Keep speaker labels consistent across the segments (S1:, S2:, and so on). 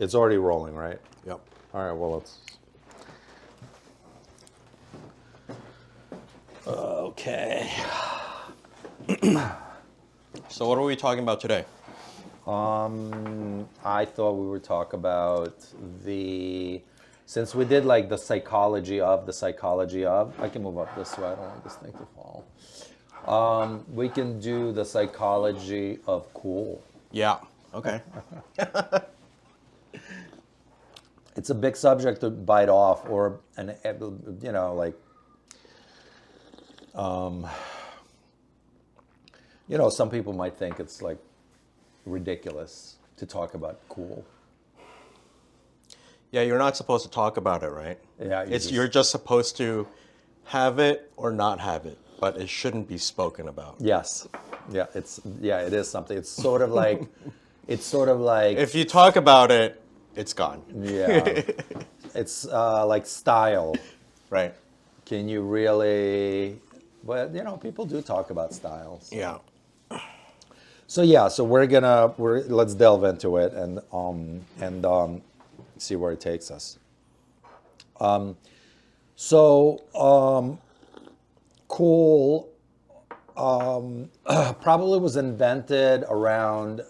S1: It's already rolling, right?
S2: Yep.
S1: All right, well, let's... Okay.
S2: So what are we talking about today?
S1: I thought we would talk about since we did like the psychology of, I can move up this way, I don't want this thing to fall. We can do the psychology of cool.
S2: Yeah. Okay.
S1: It's a big subject to bite off, some people might think it's like ridiculous to talk about cool.
S2: Yeah, you're not supposed to talk about it, right?
S1: Yeah,
S2: you're just supposed to have it or not have it, but it shouldn't be spoken about.
S1: Yes. Yeah, it is something. It's sort of like
S2: If you talk about it, it's gone.
S1: yeah. It's like style.
S2: Right.
S1: Can you really? But people do talk about styles.
S2: Yeah.
S1: So let's delve into it and see where it takes us. Cool probably was invented around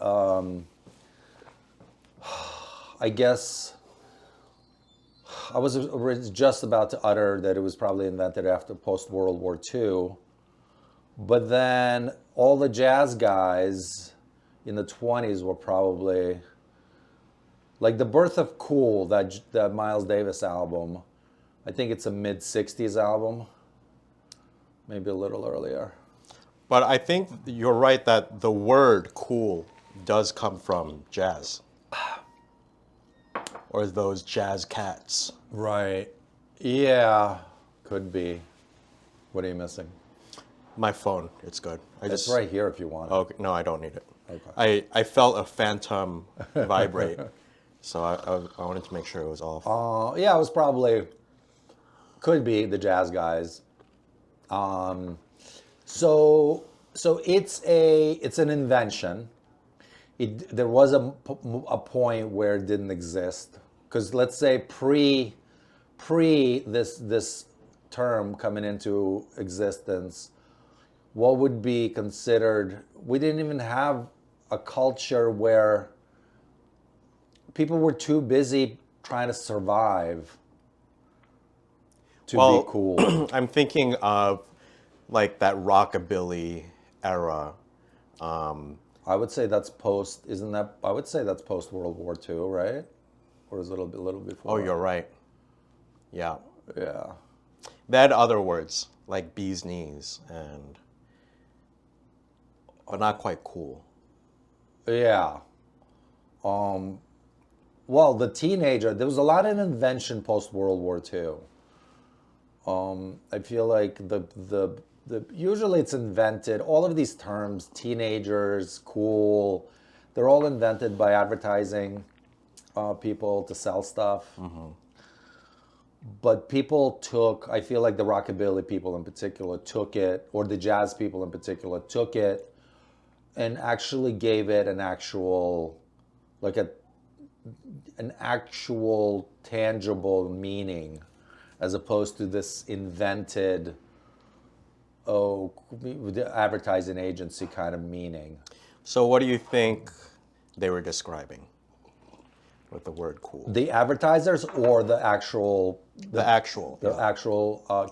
S1: I guess I was just about to utter that it was probably invented after post-World War II. But then all the jazz guys in the 20s were probably, like the birth of cool, that Miles Davis album, I think it's a mid-60s album, maybe a little earlier.
S2: But I think you're right that the word cool does come from jazz. Or those jazz cats.
S1: Right. Yeah, could be. What are you missing?
S2: My phone, it's good.
S1: It's right here if you want it.
S2: Okay, no, I don't need it.
S1: Okay.
S2: I felt a phantom vibrate, so I wanted to make sure it was off.
S1: Yeah, it was probably, could be the jazz guys. So it's an invention. There was a point where it didn't exist, because let's say pre this term coming into existence, what would be considered? We didn't even have a culture where people were too busy trying to survive to be cool.
S2: I'm thinking of like that rockabilly era.
S1: I would say that's post. Isn't that? I would say that's post World War II, right? Or is it a little before?
S2: Oh, you're right. Yeah.
S1: Yeah.
S2: They had other words like bee's knees but not quite cool.
S1: Yeah. Well, the teenager, there was a lot of invention post World War II. I feel like the usually it's invented, all of these terms, teenagers, cool, they're all invented by advertising people to sell stuff. Mm-hmm. But people I feel like the rockabilly people in particular took it, or the jazz people in particular took it and actually gave it an actual, like an actual tangible meaning, as opposed to this invented, the advertising agency kind of meaning.
S2: So what do you think they were describing with the word cool?
S1: The advertisers or the actual?
S2: The actual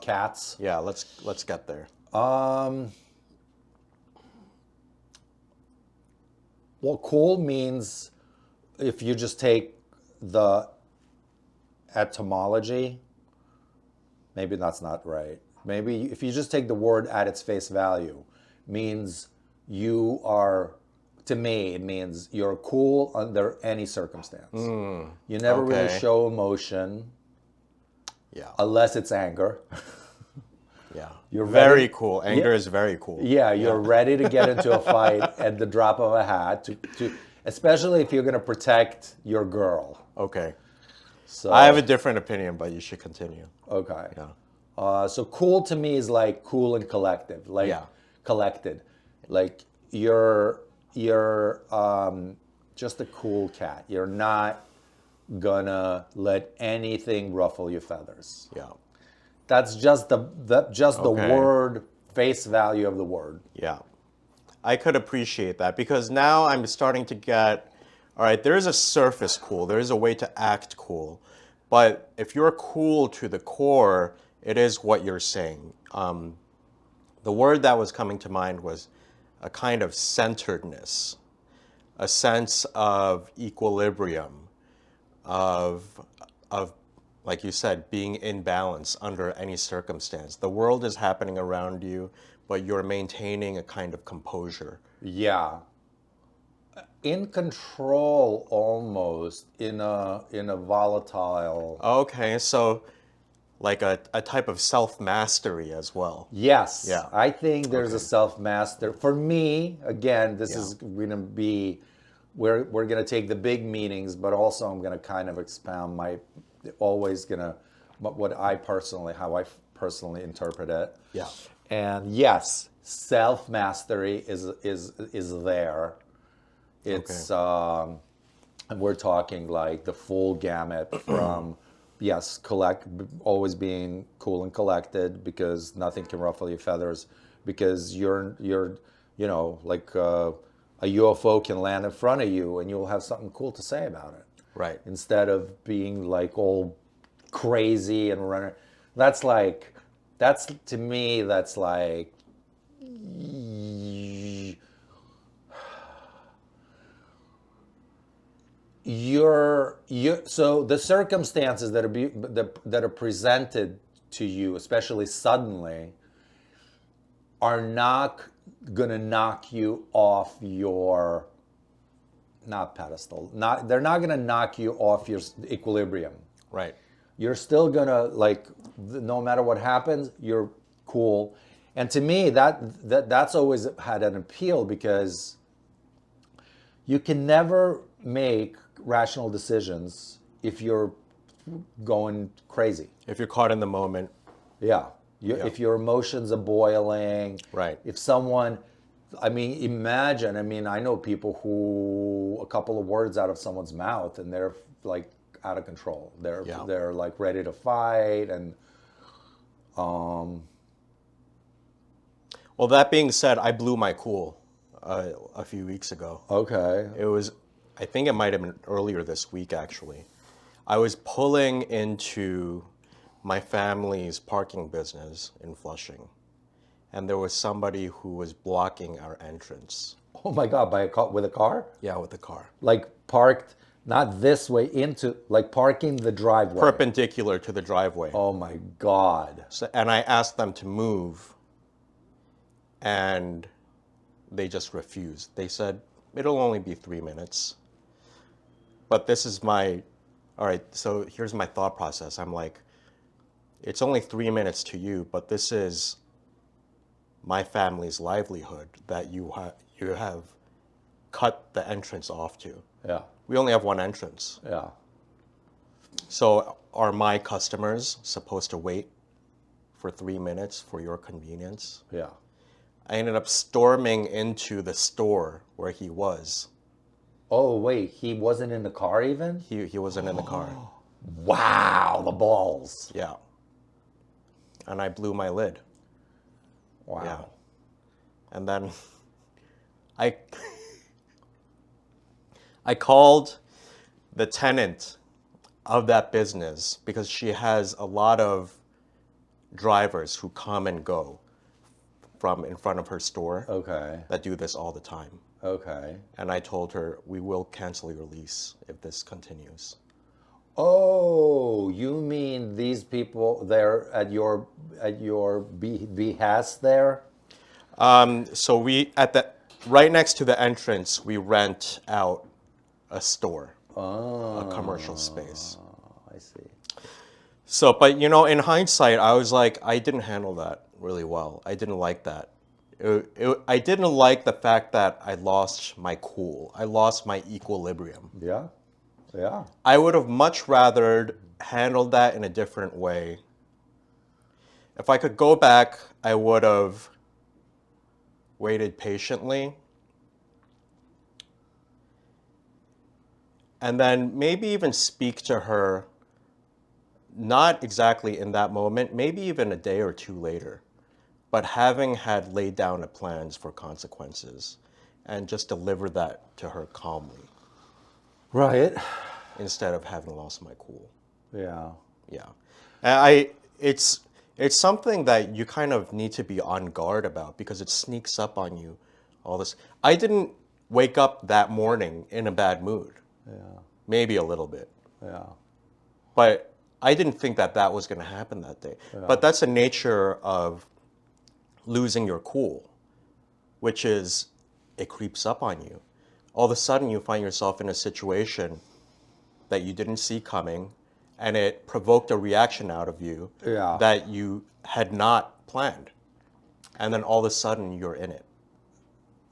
S1: cats?
S2: Yeah, let's get there.
S1: Well, cool means, if you just take the etymology, maybe that's not right. Maybe if you just take the word at its face value, means you are, to me, it means you're cool under any circumstance. You never really show emotion.
S2: Yeah.
S1: Unless it's anger.
S2: Yeah.
S1: You're
S2: very
S1: ready.
S2: Cool. Anger is very cool.
S1: Yeah, you're ready to get into a fight at the drop of a hat, especially if you're going to protect your girl.
S2: Okay.
S1: So
S2: I have a different opinion, but you should continue.
S1: Okay.
S2: Yeah.
S1: So cool to me is like cool and collective, like collected. Like you're just a cool cat. You're not gonna let anything ruffle your feathers.
S2: Yeah.
S1: That's just the
S2: Okay.
S1: word, face value of the word.
S2: Yeah. I could appreciate that because now I'm starting to get, all right, there is a surface cool, there is a way to act cool. But if you're cool to the core, it is what you're saying. The word that was coming to mind was a kind of centeredness, a sense of equilibrium, of, of, like you said, being in balance under any circumstance. The world is happening around you, but you're maintaining a kind of composure.
S1: Yeah, in control almost in a volatile.
S2: Okay, so like a type of self-mastery as well.
S1: Yes,
S2: Yeah.
S1: I think there's a
S2: Okay.
S1: self-master. For me, again, this
S2: Yeah.
S1: is going to be, we're going to take the big meanings, but also I'm going to kind of expound my, always going to, what I personally, how I personally interpret it.
S2: Yeah.
S1: And yes, self-mastery is there.
S2: Okay.
S1: It's and we're talking like the full gamut from yes, always being cool and collected because nothing can ruffle your feathers because you're like a UFO can land in front of you and you'll have something cool to say about it
S2: Right.
S1: instead of being like all crazy and running. That's like that's to me that's like you so the circumstances that are presented to you, especially suddenly, are not gonna knock you off your not pedestal. Not they're not gonna knock you off your equilibrium.
S2: Right.
S1: You're still gonna like no matter what happens, you're cool. And to me, that's always had an appeal because you can never make rational decisions if you're going crazy.
S2: If you're caught in the moment.
S1: Yeah.
S2: Yeah.
S1: If your emotions are boiling,
S2: Right.
S1: if someone, I mean, imagine, I mean, I know people who a couple of words out of someone's mouth and they're like out of control.
S2: Yeah.
S1: They're like ready to fight and
S2: Well, that being said, I blew my cool a few weeks ago.
S1: okay.
S2: It was, I think it might have been earlier this week actually. I was pulling into my family's parking business in Flushing, and there was somebody who was blocking our entrance.
S1: Oh my God, by a car with a car?
S2: Yeah, with the car.
S1: Like parked not this way into like parking the driveway.
S2: Perpendicular to the driveway.
S1: Oh my God.
S2: So, and I asked them to move, and they just refused. They said, it'll only be 3 minutes. But this is my, all right, so here's my thought process. I'm like, it's only 3 minutes to you, but this is my family's livelihood that you have cut the entrance off to.
S1: Yeah.
S2: We only have one entrance.
S1: Yeah.
S2: So are my customers supposed to wait for 3 minutes for your convenience?
S1: Yeah.
S2: I ended up storming into the store where he was.
S1: Oh wait, he wasn't in the car even?
S2: He wasn't in the car.
S1: Wow, the balls.
S2: Yeah. And I blew my lid.
S1: Wow.
S2: Yeah. And then I I called the tenant of that business because she has a lot of drivers who come and go from in front of her store
S1: Okay.
S2: that do this all the time.
S1: Okay.
S2: And I told her, we will cancel your lease if this continues.
S1: Oh, you mean these people they're at your behest there?
S2: So we at the right next to the entrance, we rent out a store, a commercial space.
S1: I see.
S2: So, but in hindsight, I was like, I didn't handle that really well. I didn't like that. I didn't like the fact that I lost my cool. I lost my equilibrium.
S1: Yeah. Yeah.
S2: I would have much rather handled that in a different way. If I could go back, I would have waited patiently and then maybe even speak to her, not exactly in that moment, maybe even a day or two later, but having had laid down the plans for consequences and just deliver that to her calmly
S1: Right.
S2: instead of having lost my cool.
S1: Yeah.
S2: Yeah. It's something that you kind of need to be on guard about because it sneaks up on you all this. I didn't wake up that morning in a bad mood.
S1: Yeah.
S2: Maybe a little bit.
S1: Yeah.
S2: But I didn't think that that was going to happen that day. But that's the nature of losing your cool, which is it creeps up on you. All of a sudden, you find yourself in a situation that you didn't see coming, and it provoked a reaction out of you
S1: Yeah.
S2: that you had not planned. And then all of a sudden, you're in it.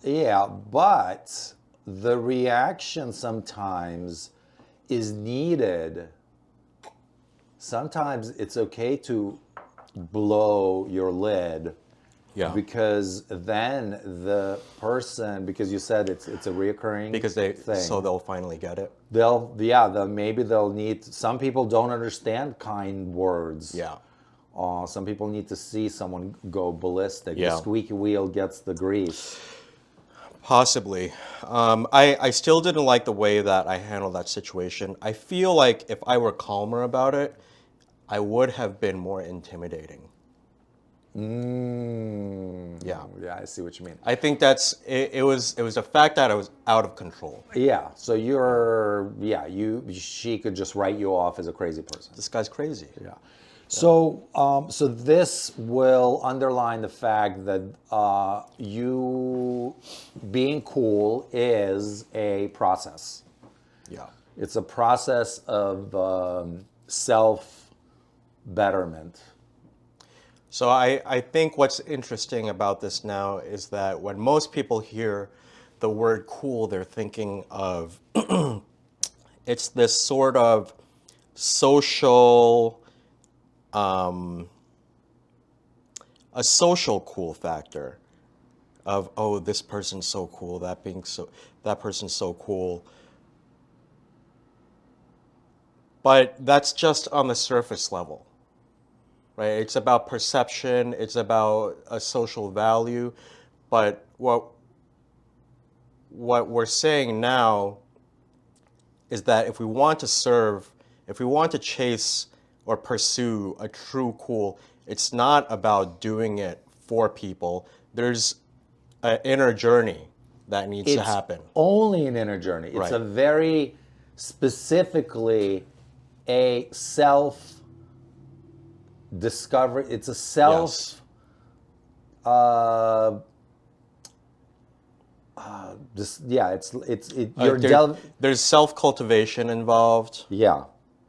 S1: Yeah, but the reaction sometimes is needed. Sometimes it's okay to blow your lid
S2: Yeah.
S1: because then the person, because you said it's a reoccurring
S2: Because
S1: thing.
S2: they'll finally get it.
S1: Maybe they'll need. Some people don't understand kind words.
S2: Yeah.
S1: Some people need to see someone go ballistic.
S2: Yeah.
S1: The squeaky wheel gets the grease.
S2: Possibly. I still didn't like the way that I handled that situation. I feel like if I were calmer about it, I would have been more intimidating. Yeah.
S1: Yeah, I see what you mean.
S2: I think it was a fact that I was out of control.
S1: Yeah, so she could just write you off as a crazy person.
S2: This guy's crazy.
S1: Yeah. So this will underline the fact that you being cool is a process.
S2: Yeah.
S1: It's a process of self betterment.
S2: So I think what's interesting about this now is that when most people hear the word cool, they're thinking of it's this sort of social, a social cool factor of, oh, this person's so cool, that person's so cool. But that's just on the surface level. Right? It's about perception, it's about a social value, but what we're saying now is that if we want to chase or pursue a true cool, it's not about doing it for people. There's an inner journey that needs to happen.
S1: Only an inner journey. It's
S2: Right.
S1: a very specifically a self discovery. It's a self.
S2: Yes. There's self-cultivation involved.
S1: Yeah,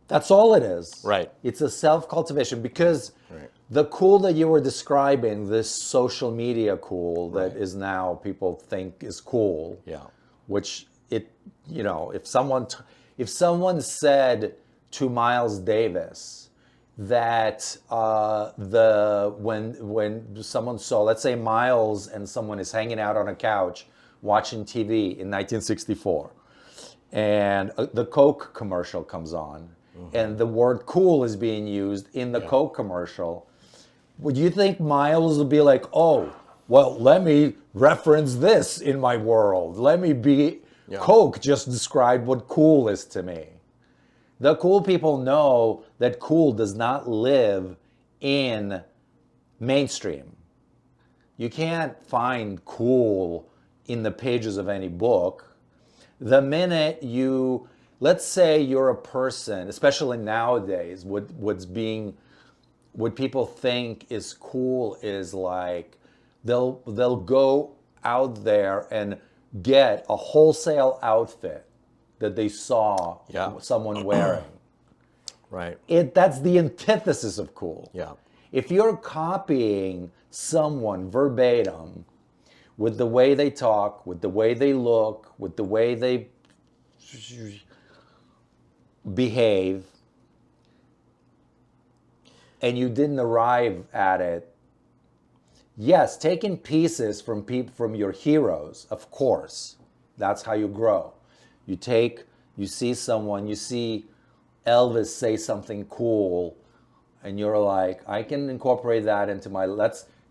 S1: that's all it is.
S2: Right.
S1: It's a self-cultivation because
S2: Right.
S1: the cool that you were describing, this social media cool that
S2: Right.
S1: is now people think is cool.
S2: Yeah.
S1: Which if someone said to Miles Davis that when someone saw, let's say Miles and someone is hanging out on a couch watching TV in 1964, and the Coke commercial comes on, and the word cool is being used in the Coke commercial, would you think Miles would be like, oh, well, let me reference this in my world. Let me be, Coke just described what cool is to me. The cool people know that cool does not live in mainstream. You can't find cool in the pages of any book. The minute let's say you're a person, especially nowadays, what people think is cool is like they'll go out there and get a wholesale outfit that they saw someone wearing.
S2: Right.
S1: That's the antithesis of cool.
S2: Yeah.
S1: If you're copying someone verbatim with the way they talk, with the way they look, with the way they behave, and you didn't arrive at it, yes, taking pieces from your heroes, of course, that's how you grow. You take You see someone, you see Elvis say something cool, and you're like, I can incorporate that into my,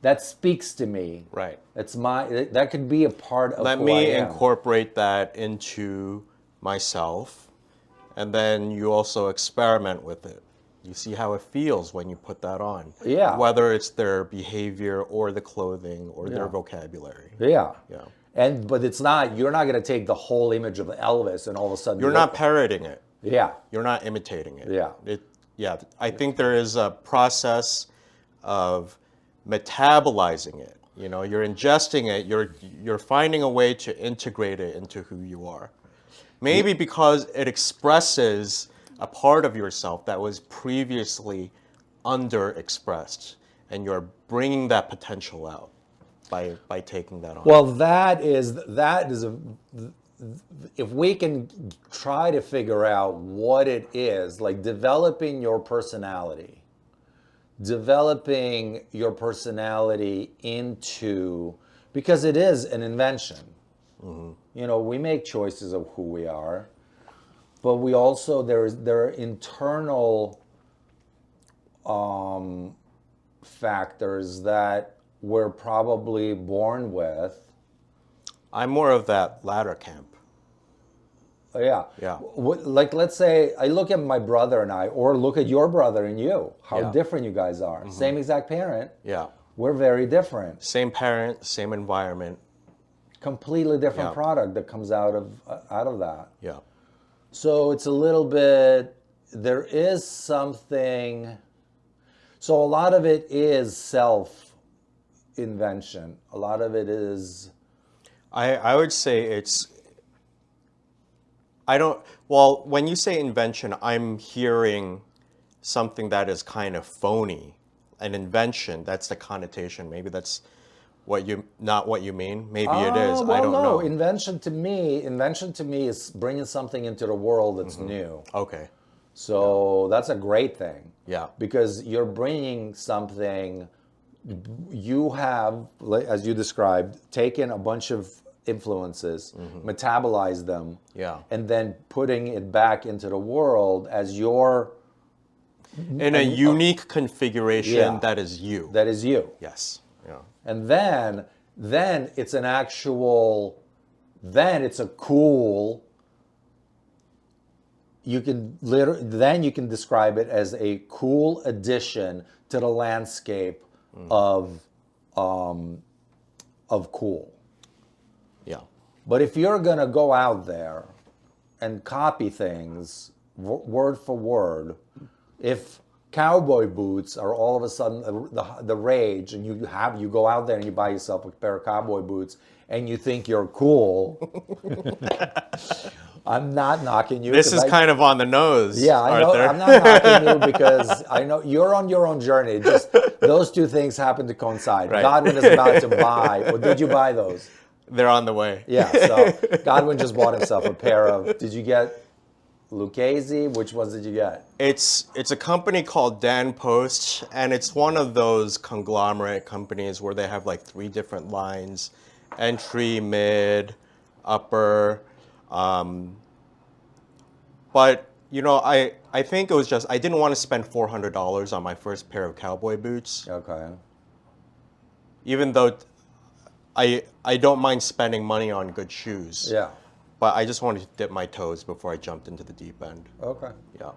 S1: that speaks to me.
S2: Right.
S1: That could be a part of
S2: Let
S1: who I
S2: me
S1: am.
S2: incorporate that into myself, and then you also experiment with it. You see how it feels when you put that on.
S1: Yeah.
S2: Whether it's their behavior or the clothing or their
S1: Yeah.
S2: vocabulary.
S1: Yeah.
S2: Yeah.
S1: But you're not going to take the whole image of Elvis and all of a sudden
S2: You're not parroting it.
S1: Yeah.
S2: You're not imitating it.
S1: Yeah.
S2: Yeah. I think there is a process of metabolizing it. You know, you're ingesting it. You're finding a way to integrate it into who you are. Maybe because it expresses a part of yourself that was previously underexpressed, and you're bringing that potential out by taking that on.
S1: Well, that is if we can try to figure out what it is, like developing your personality into, because it is an invention. You know, we make choices of who we are, but we also there are internal factors that we're probably born with.
S2: I'm more of that latter camp.
S1: Yeah.
S2: Yeah.
S1: Like, let's say I look at my brother and I, or look at your brother and you, how
S2: Yeah.
S1: different you guys are. Same exact parent.
S2: Yeah.
S1: We're very different.
S2: Same parent, same environment.
S1: Completely different
S2: Yeah.
S1: product that comes out of that.
S2: Yeah.
S1: So it's a little bit, there is something, so a lot of it is self-invention. A lot of it is,
S2: I would say it's, I don't, well, when you say invention, I'm hearing something that is kind of phony. An invention, that's the connotation. Maybe that's not what you mean. Maybe it is.
S1: well,
S2: I don't
S1: no.
S2: know.
S1: Invention to me is bringing something into the world that's new.
S2: Okay.
S1: So that's a great thing.
S2: Yeah.
S1: Because you're bringing something, you have, as you described, taken a bunch of influences, metabolized them,
S2: Yeah.
S1: and then putting it back into the world as your,
S2: In a unique configuration
S1: Yeah.
S2: that is you.
S1: that is you.
S2: Yes. Yeah.
S1: And then it's an actual, then it's a cool, then you can describe it as a cool addition to the landscape of cool.
S2: Yeah.
S1: But if you're gonna go out there and copy things word for word, if cowboy boots are all of a sudden the rage, and you go out there and you buy yourself a pair of cowboy boots and you think you're cool, I'm not knocking you.
S2: This is kind of on the nose.
S1: Yeah, I know.
S2: Arthur.
S1: I'm not knocking you because I know you're on your own journey. Just those two things happen to coincide.
S2: Right.
S1: Godwin is about to buy, or did you buy those?
S2: They're on the way.
S1: Yeah. So Godwin just bought himself a pair of. Did you get Lucchese? Which ones did you get?
S2: It's a company called Dan Post, and it's one of those conglomerate companies where they have like 3 different lines: entry, mid, upper. But you know, I think it was just I didn't want to spend $400 on my first pair of cowboy boots,
S1: Okay.
S2: even though I don't mind spending money on good shoes.
S1: Yeah.
S2: But I just wanted to dip my toes before I jumped into the deep end.
S1: Okay.
S2: Yeah.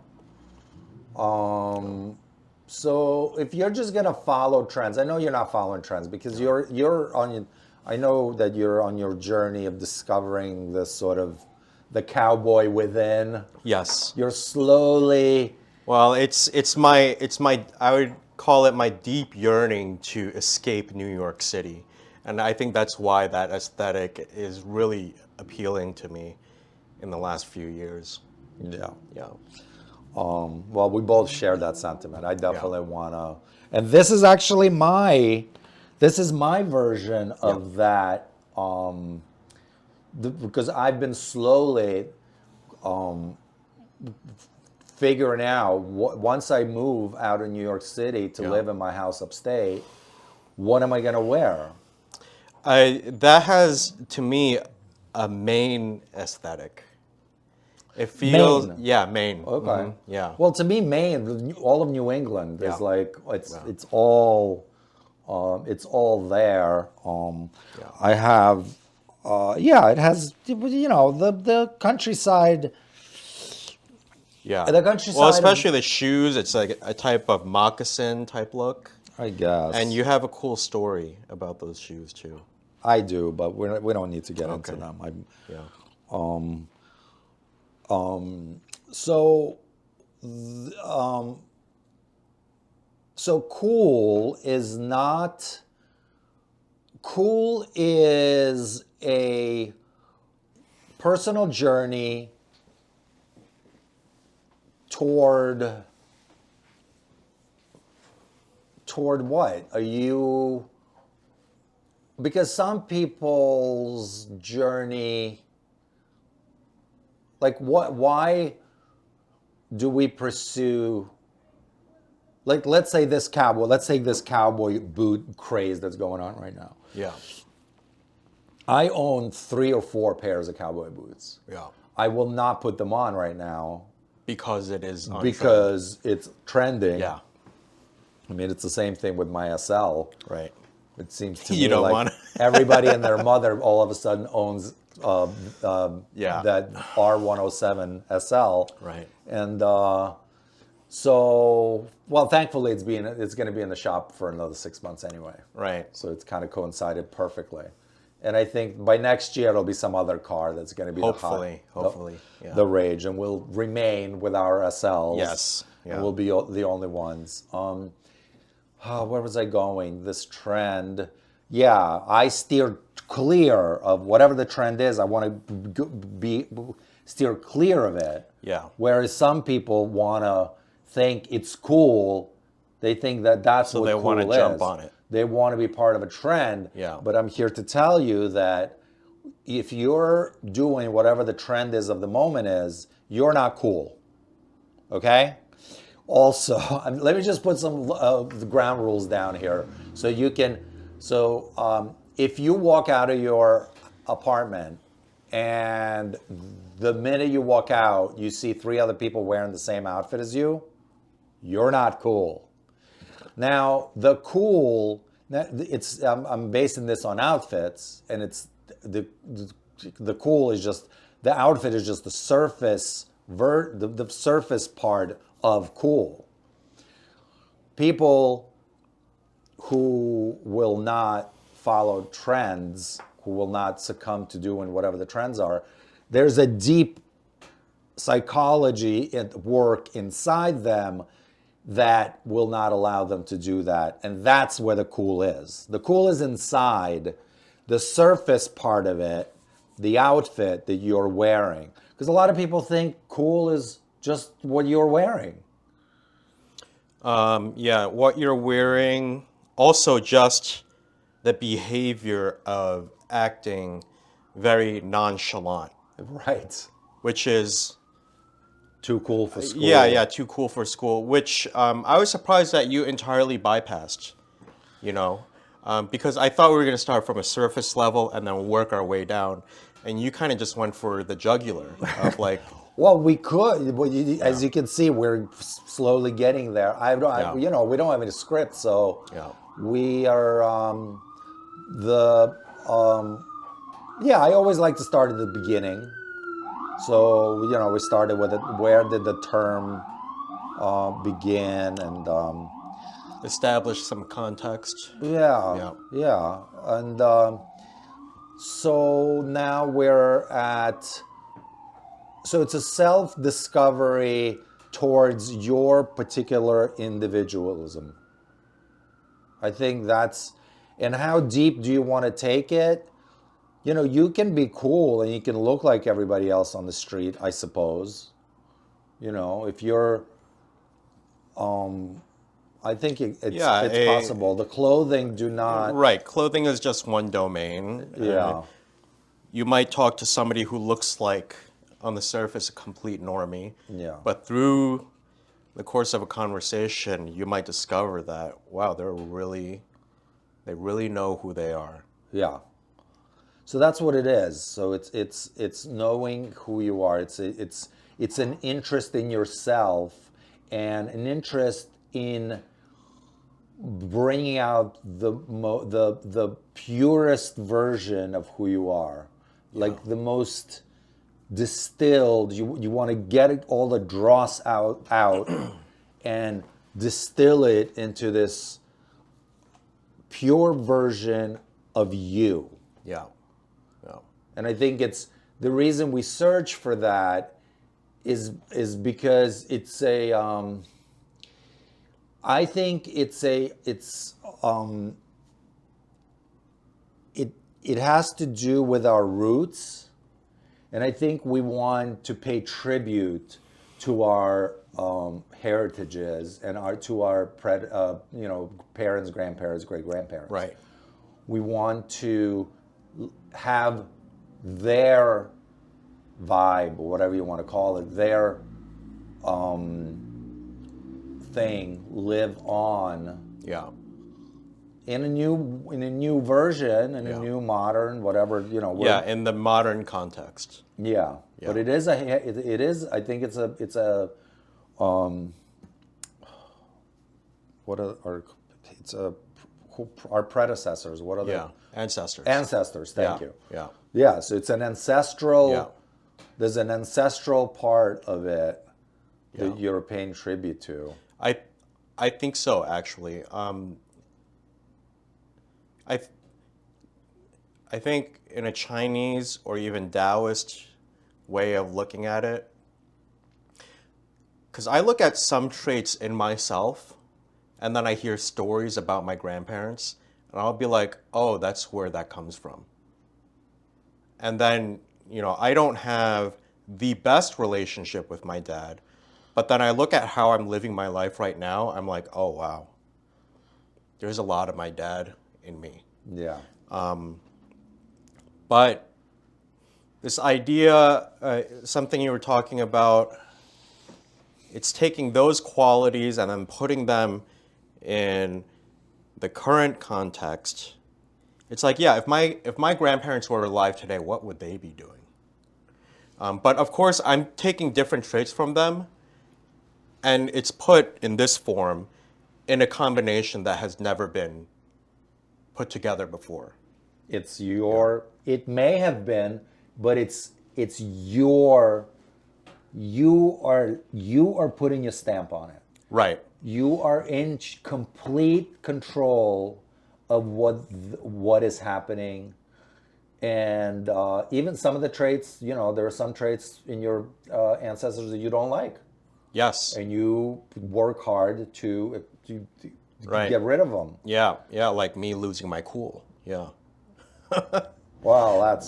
S1: So if you're just gonna follow trends, I know you're not following trends because you're on. I know that you're on your journey of discovering the sort of the cowboy within.
S2: Yes.
S1: You're slowly.
S2: Well, it's my I would call it my deep yearning to escape New York City. And I think that's why that aesthetic is really appealing to me in the last few years.
S1: Yeah.
S2: Yeah.
S1: Well, we both share that sentiment. I definitely want to, and this is actually my version of that, because I've been slowly figuring out once I move out of New York City to live in my house upstate, what am I going to wear?
S2: That has, to me, a main aesthetic. It feels,
S1: Maine.
S2: yeah, Maine.
S1: Okay.
S2: Yeah.
S1: Well, to me, Maine, all of New England
S2: Yeah.
S1: is like it's all there.
S2: Yeah.
S1: I have, yeah, it has, the countryside.
S2: Yeah.
S1: The
S2: Well,
S1: countryside of,
S2: especially the shoes, it's like a type of moccasin type look.
S1: I
S2: And
S1: guess.
S2: you have a cool story about those shoes too.
S1: I do, but we don't need to get into
S2: Okay.
S1: them.
S2: Yeah.
S1: So, so cool is a personal journey toward what? Are you, because some people's journey, like why do we pursue, like let's say this cowboy boot craze that's going on right now.
S2: Yeah.
S1: I own 3 or 4 pairs of cowboy boots.
S2: Yeah.
S1: I will not put them on right now
S2: Because it is on trend.
S1: because it's trending.
S2: Yeah.
S1: I mean, it's the same thing with my SL.
S2: Right.
S1: It seems to
S2: You
S1: me
S2: don't
S1: like
S2: wanna-
S1: everybody and their mother all of a sudden owns
S2: Yeah.
S1: that R107 SL.
S2: Right.
S1: And so, well, thankfully it's going to be in the shop for another 6 months anyway.
S2: Right.
S1: So it's kind of coincided perfectly. And I think by next year it'll be some other car that's going to be
S2: Hopefully. Yeah.
S1: the rage, and we'll remain with our SLs.
S2: Yes. Yeah.
S1: And we'll be the only ones. Where was I going? This trend. Yeah, I steer clear of whatever the trend is. I want to steer clear of it.
S2: Yeah.
S1: Whereas some people want to think it's cool. They think that that's what
S2: they
S1: cool
S2: wanna
S1: is.
S2: jump on it.
S1: They want to be part of a trend.
S2: Yeah.
S1: But I'm here to tell you that if you're doing whatever the trend is of the moment is, you're not cool. Okay? Also, let me just put some the ground rules down here so you can. So if you walk out of your apartment and the minute you walk out, you see 3 other people wearing the same outfit as you, you're not cool. Now, the cool, it's I'm basing this on outfits, and it's the cool is just the outfit is just the surface the surface part of cool. People who will not follow trends, who will not succumb to doing whatever the trends are, there's a deep psychology at work inside them that will not allow them to do that. And that's where the cool is. The cool is inside the surface part of it, the outfit that you're wearing. Because a lot of people think cool is just what you're wearing.
S2: Yeah, what you're wearing, also just the behavior of acting very nonchalant,
S1: Right.
S2: which is,
S1: Too cool for school.
S2: yeah, too cool for school, which I was surprised that you entirely bypassed, because I thought we were going to start from a surface level and then work our way down. And you kind of just went for the jugular of like,
S1: Well, we could. Well, as you can see, we're slowly getting there.
S2: Yeah.
S1: We don't have any script, so
S2: Yeah.
S1: we are yeah. I always like to start at the beginning. So we started with it. Where did the term begin? And
S2: establish some context.
S1: yeah, and so now we're at. So it's a self-discovery towards your particular individualism. I think that's, and how deep do you want to take it? You can be cool and you can look like everybody else on the street, I suppose. If you're, I think it's possible. The clothing do not.
S2: Right, clothing is just one domain.
S1: Yeah.
S2: You might talk to somebody who looks like, on the surface, a complete normie.
S1: Yeah.
S2: But through the course of a conversation, you might discover that, wow, they really know who they are.
S1: Yeah. So that's what it is. So it's knowing who you are. It's It's an interest in yourself and an interest in bringing out the purest version of who you are, like the most distilled. You want to get all the dross out and distill it into this pure version of you.
S2: Yeah. Yeah.
S1: And I think it's the reason we search for that is because it's a I think it has to do with our roots, and I think we want to pay tribute to our heritages and our parents, grandparents, great grandparents.
S2: Right.
S1: We want to have their vibe, or whatever you want to call it, their thing live on
S2: Yeah.
S1: in a new version, in a new modern whatever,
S2: Yeah, in the modern context.
S1: yeah. But it is I think it's a what are it's a our predecessors, what are they?
S2: Ancestors.
S1: Thank you.
S2: Yeah.
S1: So it's an ancestral.
S2: Yeah.
S1: There's an ancestral part of it that you're paying tribute to.
S2: I think so, actually. I think in a Chinese or even Taoist way of looking at it, because I look at some traits in myself, and then I hear stories about my grandparents, and I'll be like, oh, that's where that comes from. And then, I don't have the best relationship with my dad, but then I look at how I'm living my life right now, I'm like, oh, wow, there's a lot of my dad in me.
S1: Yeah.
S2: But this idea, something you were talking about, it's taking those qualities and then putting them in the current context. It's like, yeah, if my grandparents were alive today, what would they be doing? But of course, I'm taking different traits from them, and it's put in this form in a combination that has never been put together before.
S1: It's your. It may have been, but it's your. You are putting your stamp on it.
S2: Right.
S1: You are in complete control of what is happening, and even some of the traits. There are some traits in your ancestors that you don't like.
S2: Yes.
S1: And you work hard to
S2: Right.
S1: get rid of them.
S2: Yeah, like me losing my cool. Yeah.
S1: Wow, that's.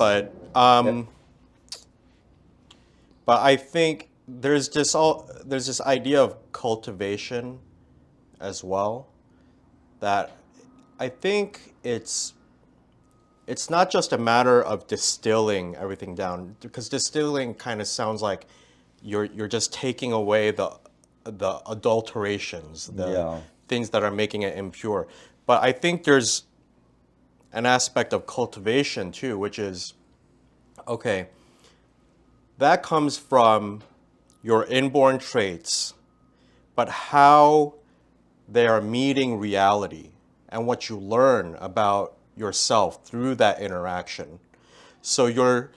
S2: But I think there's this idea of cultivation as well, that I think it's not just a matter of distilling everything down, because distilling kind of sounds like you're just taking away the adulterations, the things that are making it impure. But I think there's an aspect of cultivation too, which is, okay, that comes from your inborn traits, but how they are meeting reality and what you learn about yourself through that interaction. So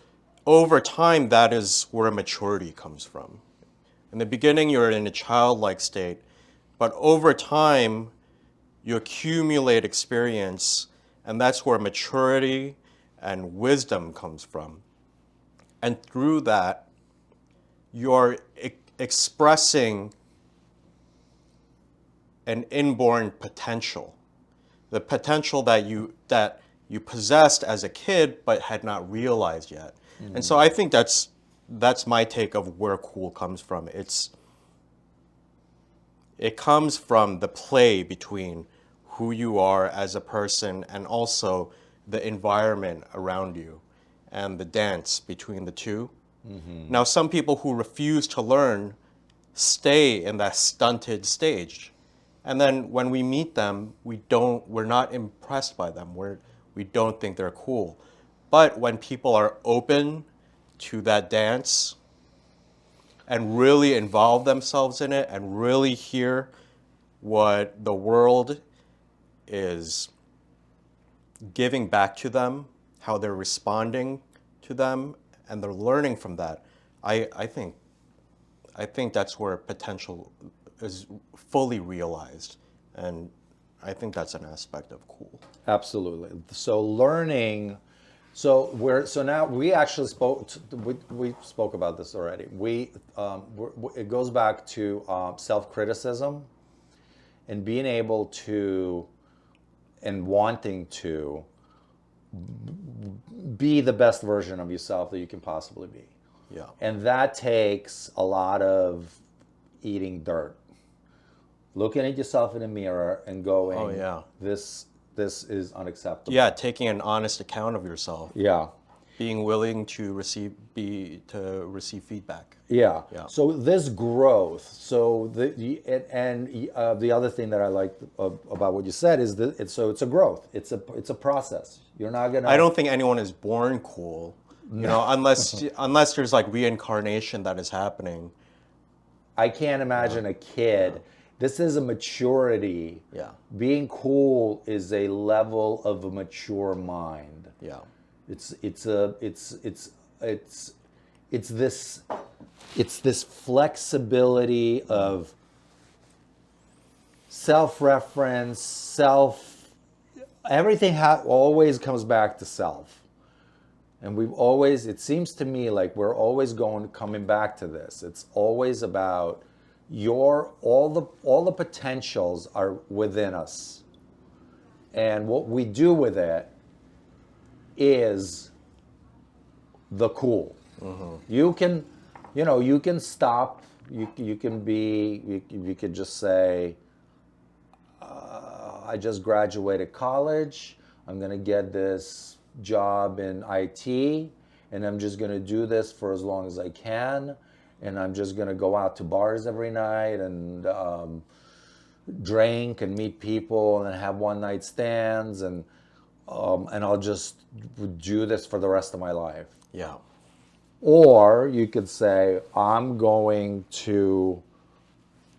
S2: over time, that is where maturity comes from. In the beginning, you're in a childlike state, but over time, you accumulate experience, and that's where maturity and wisdom comes from. And through that, you're expressing an inborn potential, the potential that you possessed as a kid but had not realized yet. And so I think that's my take of where cool comes from. It comes from the play between who you are as a person and also the environment around you and the dance between the two. Now, some people who refuse to learn stay in that stunted stage. And then when we meet them, we're not impressed by them. We don't think they're cool. But when people are open to that dance, and really involve themselves in it and really hear what the world is giving back to them, how they're responding to them, and they're learning from that, I think that's where potential is fully realized, and I think that's an aspect of cool.
S1: Absolutely. So learning. So now we actually spoke. We spoke about this already. It goes back to self-criticism and being able to and wanting to be the best version of yourself that you can possibly be.
S2: Yeah.
S1: And that takes a lot of eating dirt, looking at yourself in the mirror and going,
S2: Oh yeah.
S1: this is unacceptable.
S2: Yeah, taking an honest account of yourself.
S1: Yeah.
S2: Being willing to receive feedback.
S1: Yeah.
S2: Yeah.
S1: So this growth. So the other thing that I like about what you said is that it's a growth. It's a process. You're not gonna.
S2: I don't think anyone is born cool, unless there's like reincarnation that is happening.
S1: I can't imagine a kid. This is a maturity.
S2: Yeah.
S1: Being cool is a level of a mature mind.
S2: Yeah.
S1: It's this flexibility of self-reference, everything always comes back to self. And it seems to me like we're always coming back to this. It's always about all the potentials are within us. And what we do with it is the cool. Mm-hmm. You can stop. You could just say, I just graduated college. I'm gonna get this job in IT, and I'm just gonna do this for as long as I can, and I'm just gonna go out to bars every night and drink and meet people and have one night stands and I'll just do this for the rest of my life.
S2: Yeah.
S1: Or you could say,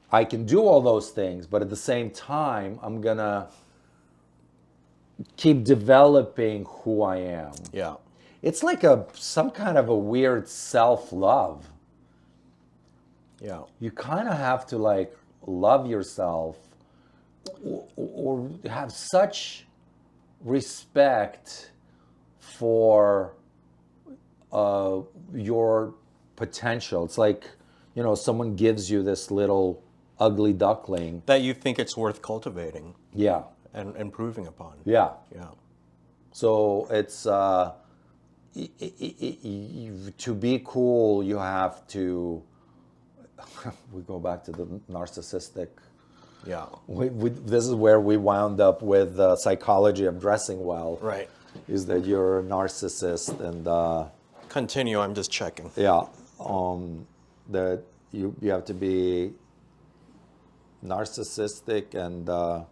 S1: I can do all those things, but at the same time, I'm gonna keep developing who I am.
S2: Yeah.
S1: It's like some kind of a weird self-love.
S2: Yeah.
S1: You kind of have to like love yourself or have such respect for your potential. It's like, someone gives you this little ugly duckling.
S2: That you think it's worth cultivating.
S1: Yeah.
S2: And improving upon.
S1: Yeah.
S2: Yeah.
S1: So it's to be cool, you have to. We go back to the narcissistic.
S2: Yeah.
S1: This is where we wound up with psychology of dressing well.
S2: Right.
S1: Is that you're a narcissist and.
S2: Continue. I'm just checking.
S1: Yeah. That you have to be narcissistic and a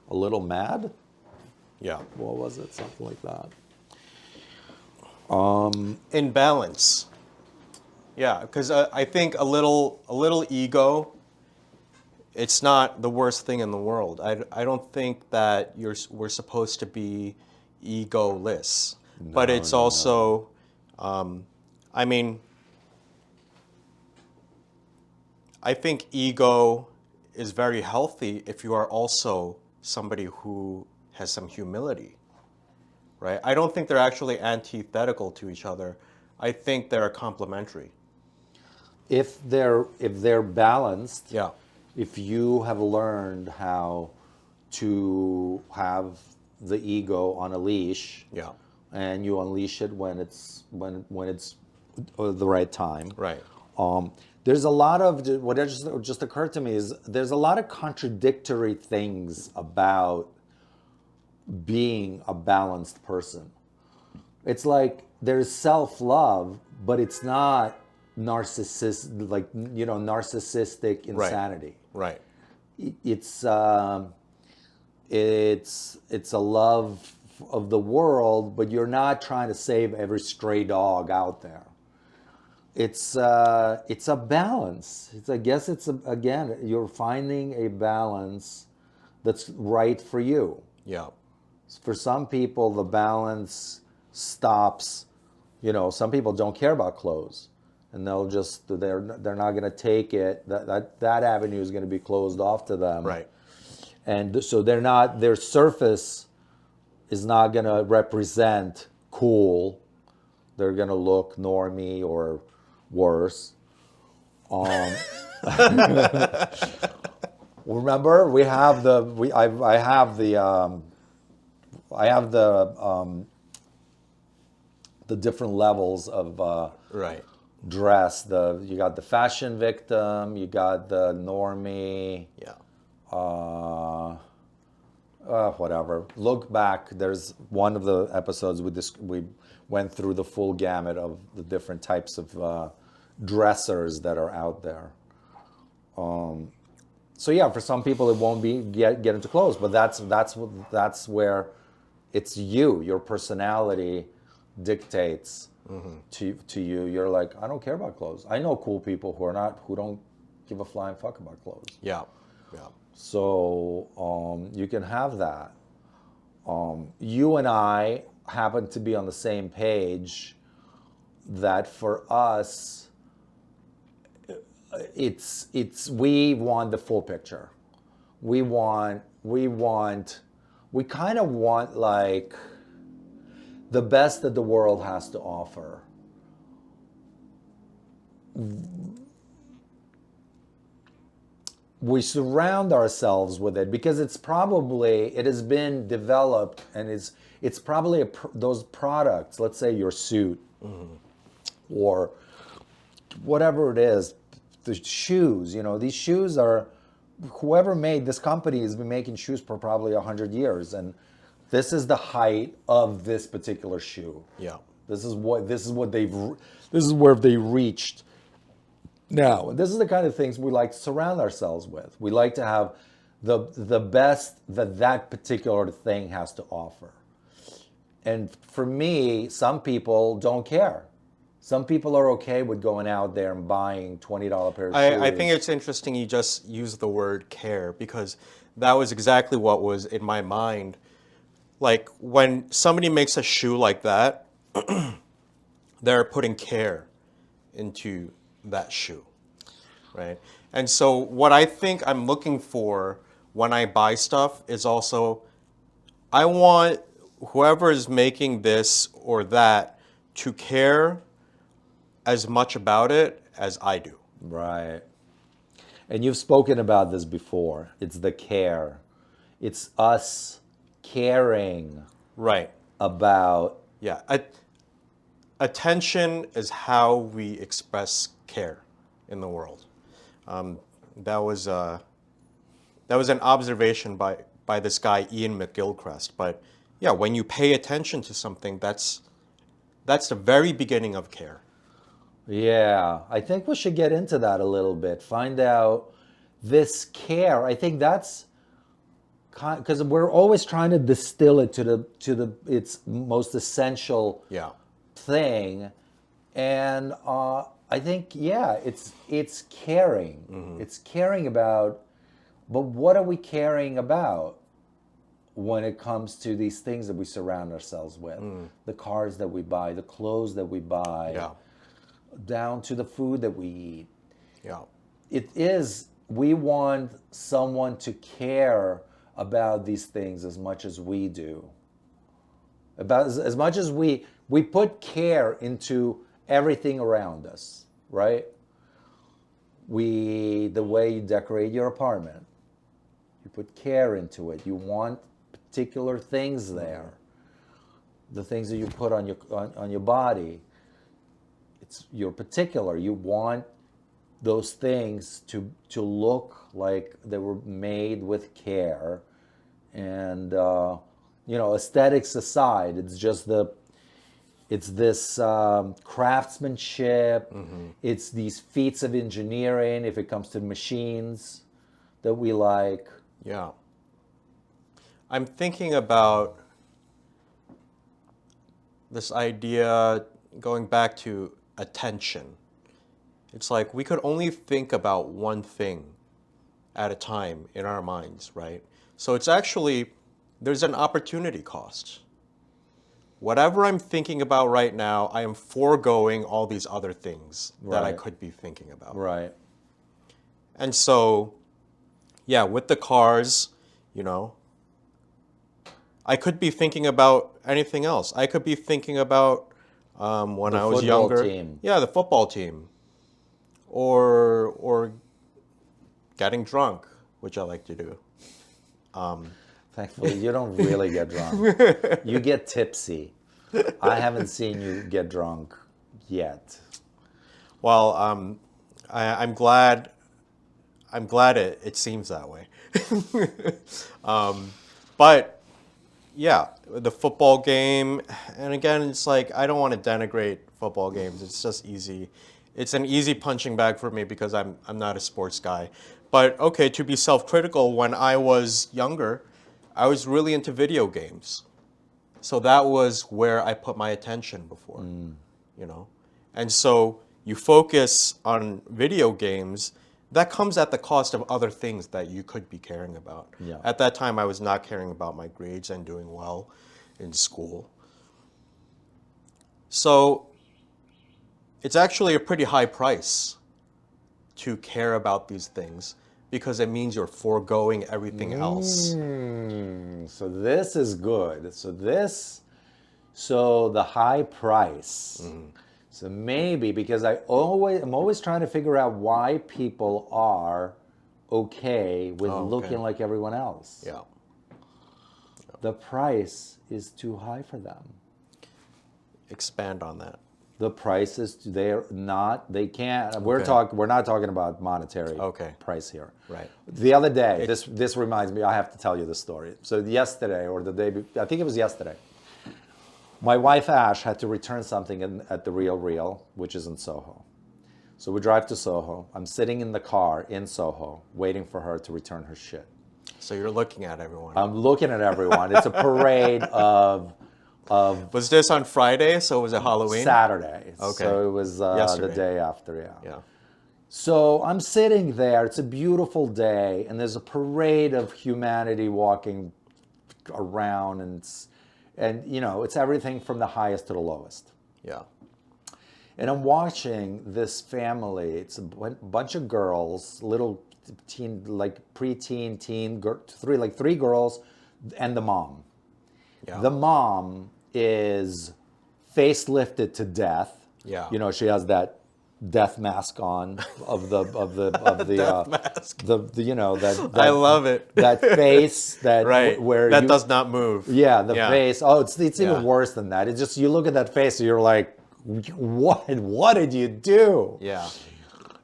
S1: little mad.
S2: Yeah.
S1: What was it? Something like that.
S2: In balance. Yeah, because I think a little ego, it's not the worst thing in the world. I don't think that we're supposed to be egoless, but it's also, I mean, I think ego is very healthy if you are also somebody who has some humility, right? I don't think they're actually antithetical to each other. I think they're complementary.
S1: If they're balanced,
S2: Yeah.
S1: if you have learned how to have the ego on a leash,
S2: Yeah.
S1: and you unleash it when it's the right time,
S2: Right.
S1: there's a lot of what just occurred to me is there's a lot of contradictory things about being a balanced person. It's like there's self-love, but it's not narcissistic insanity.
S2: Right.
S1: It's a love of the world, but you're not trying to save every stray dog out there. it's a balance. I guess again, you're finding a balance that's right for you.
S2: Yeah.
S1: For some people, the balance stops. Some people don't care about clothes, and they're not going to take it. That avenue is going to be closed off to them,
S2: Right.
S1: and so their surface is not going to represent cool. They're going to look normie or worse. Um, remember, we have the we I have the different levels of
S2: Right.
S1: dress. You got the fashion victim, you got the normie,
S2: Yeah.
S1: uh, whatever. Look back. There's one of the episodes we went through the full gamut of the different types of dressers that are out there. So yeah, for some people it won't be get into clothes, but that's where it's your personality dictates to you. You're like, I don't care about clothes. I know cool people who don't give a flying fuck about clothes.
S2: Yeah. Yeah.
S1: So you can have that. You and I happen to be on the same page that for us, it's we want the full picture. We kind of want like the best that the world has to offer. We surround ourselves with it because it has been developed, and it's probably those products. Let's say your suit, or whatever it is, the shoes. These shoes are, whoever made this company has been making shoes for probably 100 years, and this is the height of this particular shoe.
S2: Yeah.
S1: This is where they reached. Now, this is the kind of things we like to surround ourselves with. We like to have the best that particular thing has to offer. And for me, some people don't care. Some people are okay with going out there and buying $20 pair of shoes.
S2: I think it's interesting you just used the word care, because that was exactly what was in my mind. Like when somebody makes a shoe like that, they're putting care into that shoe, right? And so what I think I'm looking for when I buy stuff is also, I want whoever is making this or that to care as much about it as I do.
S1: Right. And you've spoken about this before. It's the care. It's us caring
S2: Right.
S1: about.
S2: Yeah. Attention is how we express care in the world. Um, that was an observation by this guy Ian McGilchrist. But yeah, when you pay attention to something, that's the very beginning of care.
S1: Yeah, I think we should get into that a little bit. Find out this care. I think that's because we're always trying to distill it to its most essential
S2: Yeah.
S1: thing, and I think it's caring. It's caring about. But what are we caring about when it comes to these things that we surround ourselves with? The cars that we buy, the clothes that we buy,
S2: Yeah.
S1: down to the food that we eat.
S2: Yeah.
S1: We want someone to care about these things as much as we do. About as much as we put care into everything around us, right? The way you decorate your apartment, you put care into it. You want particular things there. The things that you put on your body, you're particular. You want those things to look like they were made with care, and aesthetics aside, it's this craftsmanship. It's these feats of engineering. If it comes to machines that we like.
S2: Yeah. I'm thinking about this idea going back to attention. It's like we could only think about one thing at a time in our minds, right? So it's actually, there's an opportunity cost. Whatever I'm thinking about right now, I am foregoing all these other things that I
S1: Right.
S2: could be thinking about.
S1: Right.
S2: And so, yeah, with the cars, you know, I could be thinking about anything else. I could be thinking about when
S1: The
S2: I was
S1: football
S2: younger.
S1: team.
S2: Yeah, the football team. Or getting drunk, which I like to do.
S1: Thankfully, you don't really get drunk. You get tipsy. I haven't seen you get drunk yet.
S2: Well, I'm glad. I'm glad it seems that way. But yeah, the football game, and again, it's like I don't want to denigrate football games. It's just easy. It's an easy punching bag for me because I'm not a sports guy. But okay, to be self-critical, when I was younger, I was really into video games. So that was where I put my attention before, you know. And so you focus on video games, that comes at the cost of other things that you could be caring about.
S1: Yeah.
S2: At that time, I was not caring about my grades and doing well in school. So it's actually a pretty high price to care about these things because it means you're foregoing everything else.
S1: So this is good. So the high price. So maybe because I'm always trying to figure out why people are okay with
S2: Oh, okay.
S1: looking like everyone else.
S2: Yeah.
S1: The price is too high for them.
S2: Expand on that.
S1: The price is they can't.
S2: Okay.
S1: We're not talking about monetary
S2: Okay.
S1: price here.
S2: Right.
S1: The other day, this reminds me. I have to tell you the story. So yesterday or the day, I think it was yesterday. My wife Ash had to return something at the Real, which is in Soho. So we drive to Soho. I'm sitting in the car in Soho, waiting for her to return her shit.
S2: So you're looking at everyone.
S1: I'm looking at everyone. It's a parade of
S2: Was this on Friday? So was it Halloween?
S1: Saturday.
S2: Okay.
S1: So it was the
S2: Yesterday.
S1: day after, yeah.
S2: Yeah.
S1: So I'm sitting there. It's a beautiful day, and there's a parade of humanity walking around, and you know, it's everything from the highest to the lowest.
S2: Yeah.
S1: And I'm watching this family. It's a bunch of girls, little teen, like preteen, three girls, and the mom.
S2: Yeah.
S1: The mom is facelifted to death.
S2: Yeah.
S1: You know, she has that death mask on of the
S2: Death mask.
S1: you know that
S2: I love it.
S1: that face that
S2: Right.
S1: where
S2: that
S1: you,
S2: does not move.
S1: yeah, the face. Oh, it's
S2: Yeah.
S1: even worse than that. It's just you look at that face and you're like, what did you do?
S2: Yeah.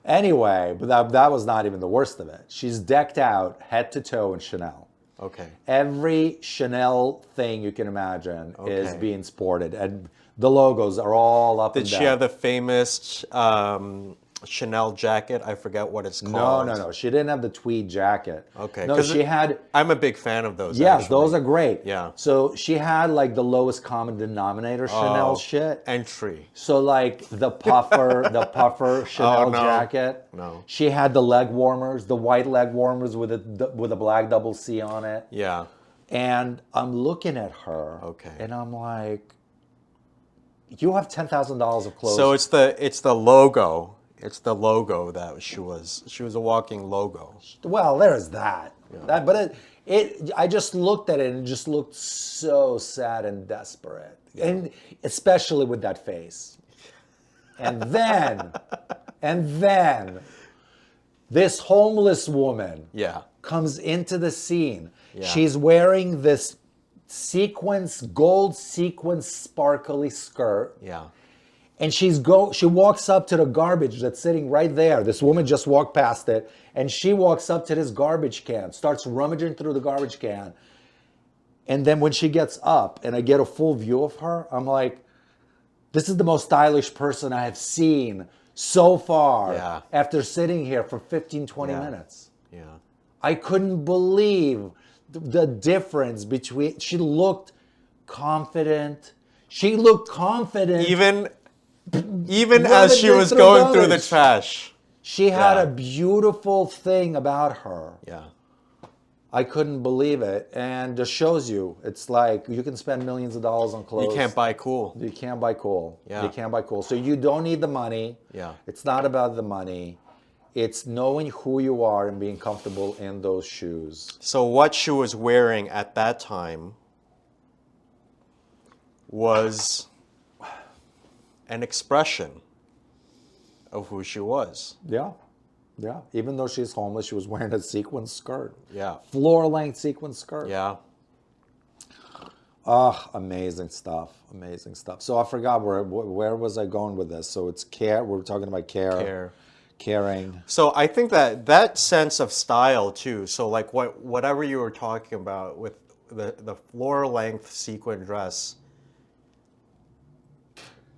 S1: Anyway, but that was not even the worst of it. She's decked out head to toe in Chanel.
S2: Okay.
S1: Every Chanel thing you can imagine is
S2: Okay.
S1: being sported, and the logos are all up
S2: Did
S1: and
S2: she
S1: down.
S2: have the famous Chanel jacket? I forget what it's
S1: No,
S2: called.
S1: no. She didn't have the tweed jacket.
S2: Okay.
S1: No,
S2: 'cause
S1: she had.
S2: I'm a big fan of those.
S1: Yes,
S2: actually.
S1: those are great.
S2: Yeah.
S1: So she had like the lowest common denominator Chanel
S2: Oh,
S1: shit.
S2: Entry.
S1: So like the puffer Chanel
S2: no.
S1: jacket.
S2: No.
S1: She had the leg warmers, the white leg warmers with a black double C on it.
S2: Yeah.
S1: And I'm looking at her.
S2: Okay.
S1: And I'm like, you have $10,000 of clothes.
S2: So it's the logo. It's the logo that she was a walking logo.
S1: Well, there's that. But I just looked at it and it just looked so sad and desperate. And especially with that face. And then this homeless woman
S2: Yeah.
S1: comes into the scene.
S2: Yeah.
S1: She's wearing this gold sequence sparkly skirt.
S2: Yeah.
S1: And she walks up to the garbage that's sitting right there. This woman just walked past it, and she walks up to this garbage can, starts rummaging through the garbage can. And then when she gets up and I get a full view of her, I'm like, this is the most stylish person I have seen so far
S2: Yeah.
S1: after sitting here for 15, 20
S2: Yeah.
S1: minutes.
S2: Yeah.
S1: I couldn't believe the difference between, she looked confident. She looked confident.
S2: Even Even as
S1: running
S2: she
S1: it
S2: was
S1: through
S2: going through the
S1: garbage.
S2: trash.
S1: She had
S2: Yeah.
S1: a beautiful thing about her.
S2: Yeah.
S1: I couldn't believe it. And just shows you, it's like you can spend millions of dollars on
S2: You can't
S1: clothes.
S2: buy cool.
S1: You can't buy cool.
S2: Yeah.
S1: You can't buy cool. So you don't need the money.
S2: Yeah.
S1: It's not about the money. It's knowing who you are and being comfortable in those shoes.
S2: So what she was wearing at that time was an expression of who she was.
S1: Yeah. Yeah. Even though she's homeless, she was wearing a sequin skirt.
S2: Yeah.
S1: Floor length sequin skirt.
S2: Yeah.
S1: Ah, amazing stuff. Amazing stuff. So I forgot where was I going with this? So it's care. We're talking about
S2: Care.
S1: caring.
S2: So I think that that sense of style too. So like whatever you were talking about with the floor length sequin dress.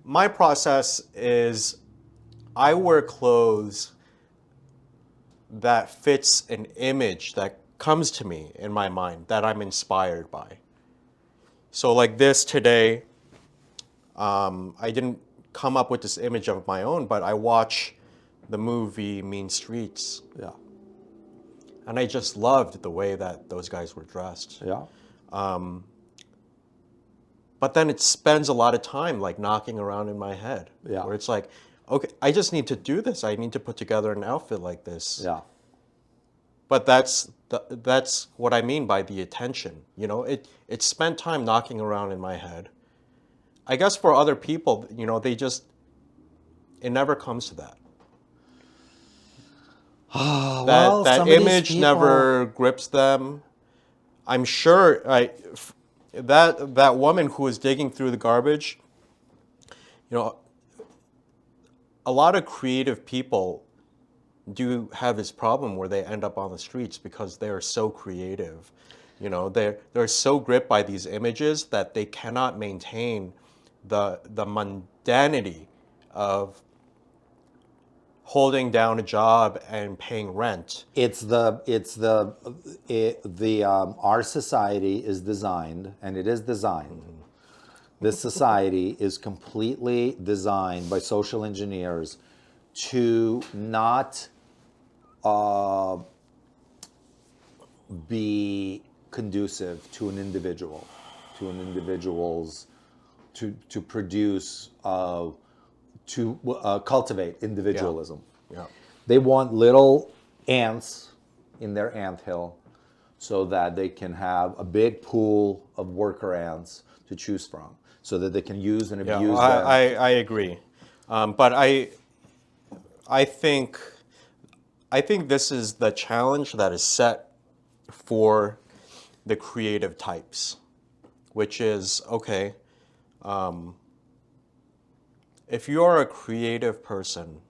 S2: My process is I wear clothes that fits an image that comes to me in my mind that I'm inspired by. So like this today, I didn't come up with this image of my own, but I watch the movie Mean Streets,
S1: Yeah.
S2: and I just loved the way that those guys were dressed.
S1: Yeah.
S2: But then it spends a lot of time like knocking around in my head,
S1: Yeah.
S2: where it's like, okay, I just need to do this. I need to put together an outfit like this.
S1: Yeah.
S2: But that's what I mean by the attention. You know, it spent time knocking around in my head. I guess for other people, you know, it never comes to that.
S1: Well,
S2: That
S1: some of these
S2: image
S1: people-
S2: never grips them. I'm sure that woman who was digging through the garbage, you know, a lot of creative people do have this problem where they end up on the streets because they are so creative. You know, they're so gripped by these images that they cannot maintain the mundanity of holding down a job and paying rent.
S1: Our society is designed, and it is designed. This society is completely designed by social engineers to not be conducive to an individual, to an individual's, to produce, to cultivate individualism.
S2: Yeah.
S1: They want little ants in their anthill so that they can have a big pool of worker ants to choose from, so that they can use and
S2: Yeah,
S1: abuse
S2: well,
S1: them.
S2: I agree, but I think this is the challenge that is set for the creative types, which is okay. If you are a creative person,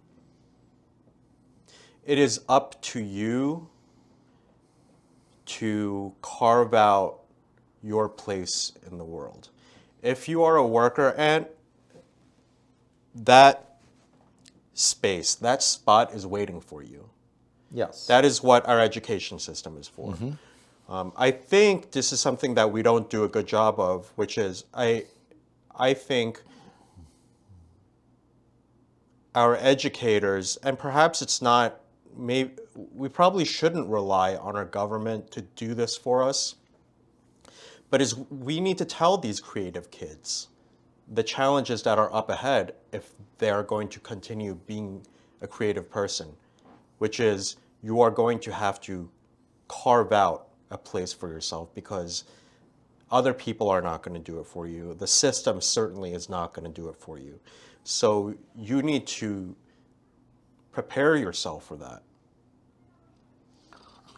S2: it is up to you to carve out your place in the world. If you are a worker ant, that space, that spot is waiting for you.
S1: Yes.
S2: That is what our education system is for. I think this is something that we don't do a good job of, which is I think our educators, and perhaps it's not, maybe we probably shouldn't rely on our government to do this for us, but is we need to tell these creative kids the challenges that are up ahead if they are going to continue being a creative person, which is you are going to have to carve out a place for yourself because other people are not going to do it for you. The system certainly is not going to do it for you. So you need to prepare yourself for that.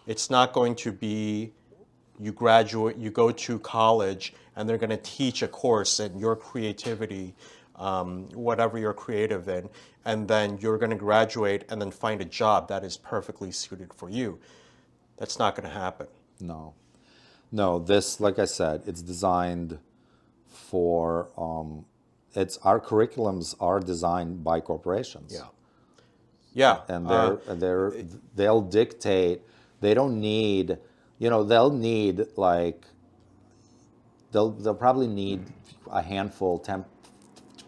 S2: It's not going to be you graduate, you go to college, and they're going to teach a course in your creativity, whatever you're creative in, and then you're going to graduate and then find a job that is perfectly suited for you. That's not going to happen.
S1: No. No, this, like I said, it's designed for, our curriculums are designed by corporations.
S2: Yeah. Yeah.
S1: And they'll dictate, they don't need, they'll need like, they'll probably need a handful,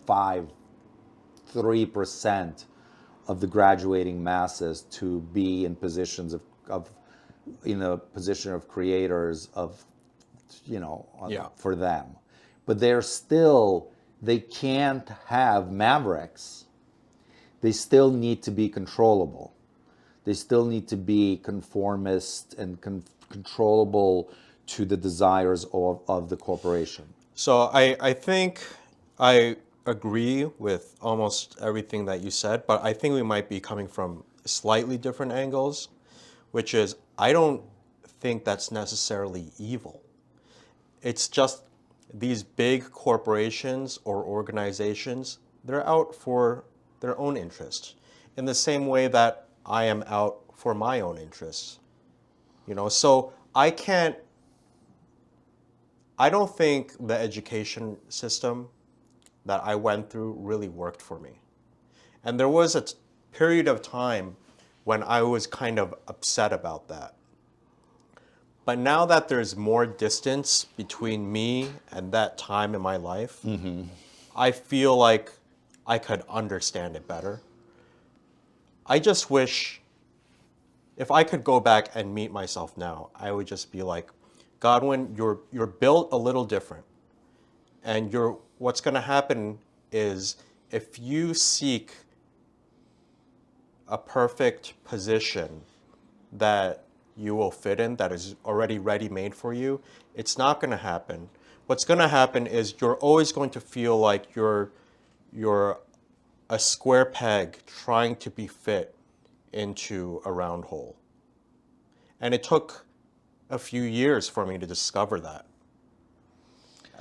S1: 5 3% of the graduating masses to be in positions of in a position of creators of,
S2: Yeah.
S1: for them. But they can't have mavericks. They still need to be controllable. They still need to be conformist and controllable to the desires of the corporation.
S2: So I think I agree with almost everything that you said, but I think we might be coming from slightly different angles, which is I don't think that's necessarily evil. It's just these big corporations or organizations, they're out for their own interests in the same way that I am out for my own interests. So I don't think the education system that I went through really worked for me. And there was a period of time when I was kind of upset about that. But now that there's more distance between me and that time in my life, I feel like I could understand it better. I just wish if I could go back and meet myself now, I would just be like, Godwin, you're built a little different. And what's going to happen is if you seek a perfect position that you will fit in, that is already ready-made for you, it's not going to happen. What's going to happen is you're always going to feel like you're a square peg trying to be fit into a round hole. And it took a few years for me to discover that.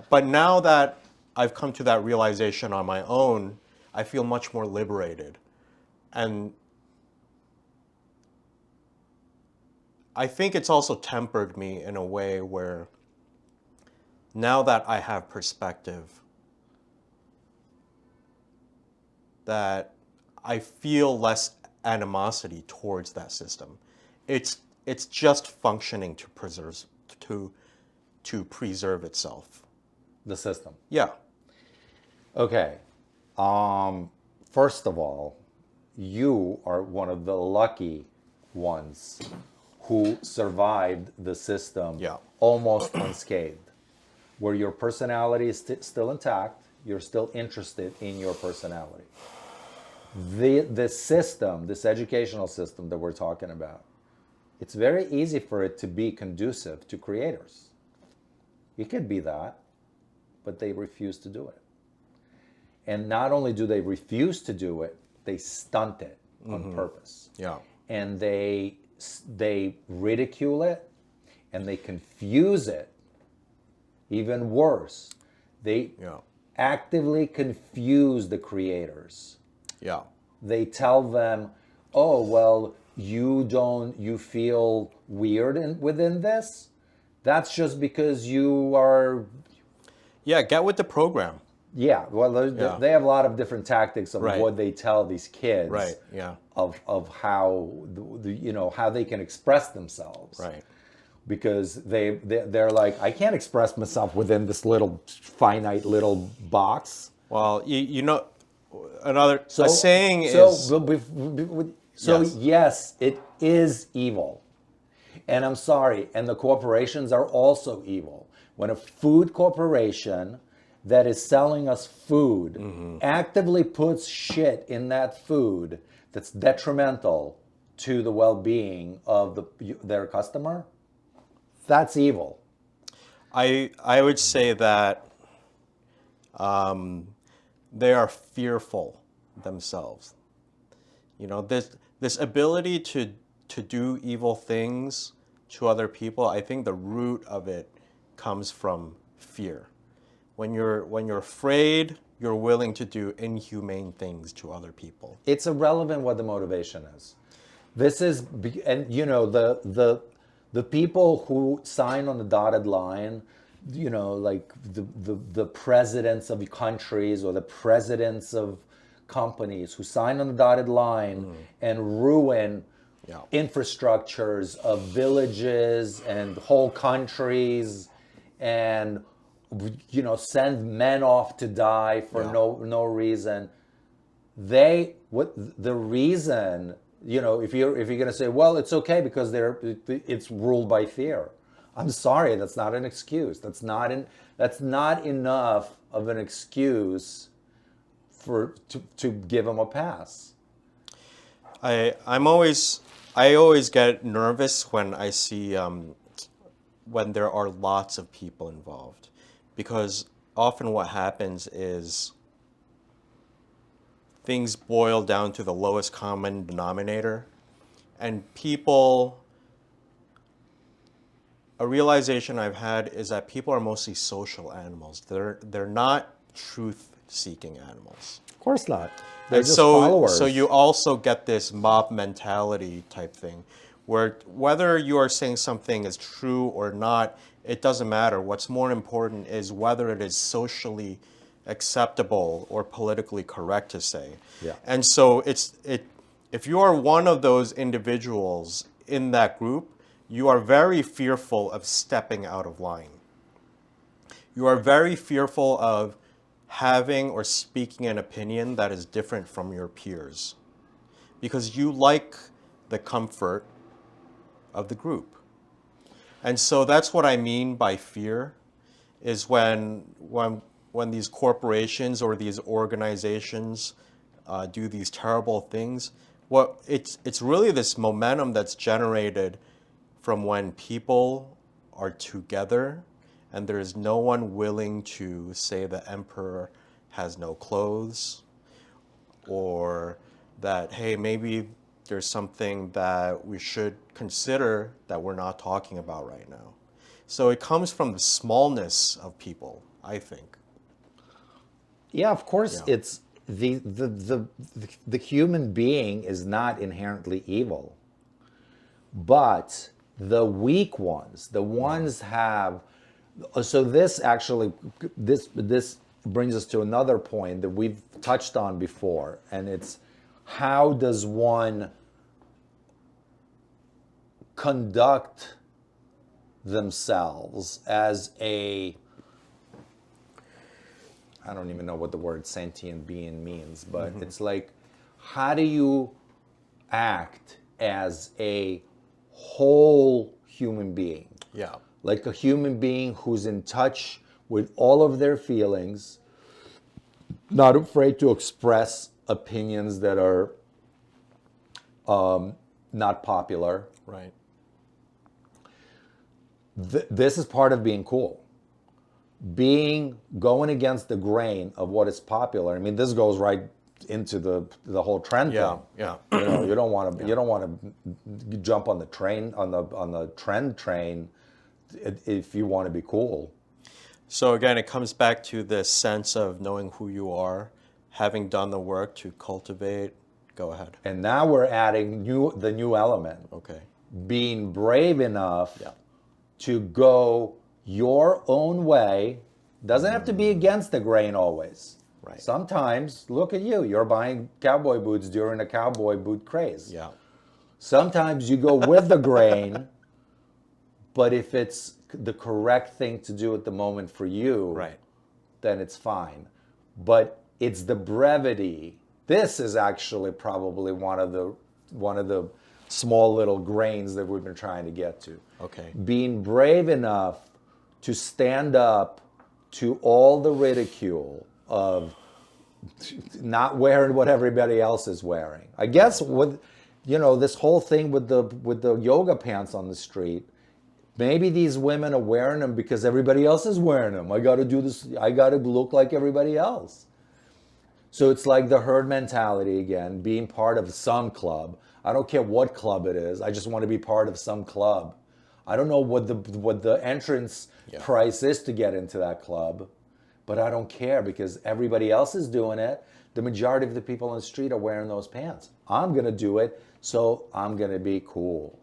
S2: But now that I've come to that realization on my own, I feel much more liberated. And I think it's also tempered me in a way where now that I have perspective, that I feel less animosity towards that system. It's just functioning to preserve itself.
S1: The system.
S2: Yeah.
S1: Okay. First of all, you are one of the lucky ones who survived the system
S2: Yeah.
S1: almost unscathed, where your personality is still intact, you're still interested in your personality. The system, this educational system that we're talking about, it's very easy for it to be conducive to creators. It could be that, but they refuse to do it. And not only do they refuse to do it, they stunt it on purpose.
S2: Yeah.
S1: And they ridicule it and they confuse it. Even worse, they actively confuse the creators.
S2: Yeah.
S1: They tell them, "Oh, well, you feel weird within this? That's just because you are."
S2: Yeah, get with the program.
S1: Yeah, well, they have a lot of different tactics of
S2: Right.
S1: what they tell these kids,
S2: Right, yeah.
S1: of how how they can express themselves,
S2: Right.
S1: because they're like, I can't express myself within this little finite little box.
S2: Well, another saying is yes.
S1: Yes, it is evil. And I'm sorry, and the corporations are also evil. When a food corporation that is selling us food actively puts shit in that food that's detrimental to the well-being of their customer, that's evil.
S2: I would say that they are fearful themselves. This ability to do evil things to other people, I think the root of it comes from fear. When you're afraid, you're willing to do inhumane things to other people.
S1: It's irrelevant what the motivation is. This is, and the people who sign on the dotted line, like the presidents of countries or the presidents of companies who sign on the dotted line and ruin infrastructures of villages and whole countries, and send men off to die for no reason. what the reason, if you're going to say, well, it's okay because it's ruled by fear. I'm sorry, that's not an excuse. That's not enough of an excuse to give them a pass.
S2: I always get nervous when I see when there are lots of people involved, because often what happens is things boil down to the lowest common denominator, and a realization I've had is that people are mostly social animals. They're not truth-seeking animals.
S1: Of course not. They're
S2: And
S1: just
S2: so,
S1: followers.
S2: so you also get this mob mentality type thing, where whether you are saying something is true or not, it doesn't matter. What's more important is whether it is socially acceptable or politically correct to say.
S1: Yeah.
S2: And so if you are one of those individuals in that group, you are very fearful of stepping out of line. You are very fearful of having or speaking an opinion that is different from your peers, because you like the comfort of the group. And so that's what I mean by fear, is when these corporations or these organizations do these terrible things. It's really this momentum that's generated from when people are together and there is no one willing to say the emperor has no clothes, or that, hey, maybe there's something that we should consider that we're not talking about right now. So it comes from the smallness of people, I think.
S1: Yeah, of course,
S2: Yeah.
S1: it's the human being is not inherently evil, but the weak ones, the ones have. So this brings us to another point that we've touched on before, and it's how does one conduct themselves as I don't even know what the word sentient being means, but it's like, how do you act as a whole human being?
S2: Yeah.
S1: Like a human being who's in touch with all of their feelings, not afraid to express opinions that are not popular.
S2: Right.
S1: This is part of being cool. Going against the grain of what is popular. I mean, this goes right into the whole trend
S2: Yeah.
S1: thing.
S2: Yeah.
S1: You don't want to jump on the train on the trend train if you want to be cool.
S2: So again, it comes back to this sense of knowing who you are, having done the work to cultivate. Go ahead.
S1: And now we're adding the new element,
S2: Okay.
S1: being brave enough
S2: Yeah.
S1: to go your own way. Doesn't have to be against the grain always.
S2: Right.
S1: Sometimes, look at you, you're buying cowboy boots during a cowboy boot craze.
S2: Yeah.
S1: Sometimes you go with the grain, but if it's the correct thing to do at the moment for you,
S2: Right.
S1: then it's fine. But it's the brevity. This is actually probably one of the small little grains that we've been trying to get to.
S2: Okay.
S1: Being brave enough to stand up to all the ridicule of not wearing what everybody else is wearing. I guess with this whole thing with the yoga pants on the street, maybe these women are wearing them because everybody else is wearing them. I got to do this. I got to look like everybody else. So it's like the herd mentality again, being part of some club. I don't care what club it is. I just want to be part of some club. I don't know what the entrance price is to get into that club, but I don't care because everybody else is doing it. The majority of the people on the street are wearing those pants. I'm going to do it, so I'm going to be cool.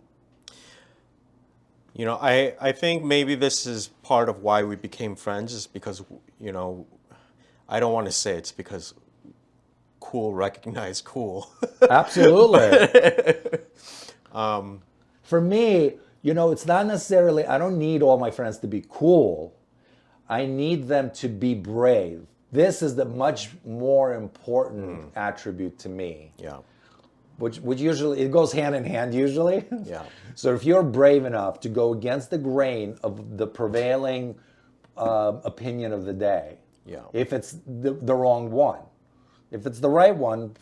S2: I think maybe this is part of why we became friends, is because, I don't want to say it's because cool recognize cool.
S1: Absolutely. For me, it's not necessarily, I don't need all my friends to be cool. I need them to be brave. This is the much more important attribute to me.
S2: Yeah.
S1: Which usually, it goes hand in hand usually.
S2: Yeah.
S1: So if you're brave enough to go against the grain of the prevailing opinion of the day,
S2: Yeah.
S1: if it's the wrong one, if it's the right one,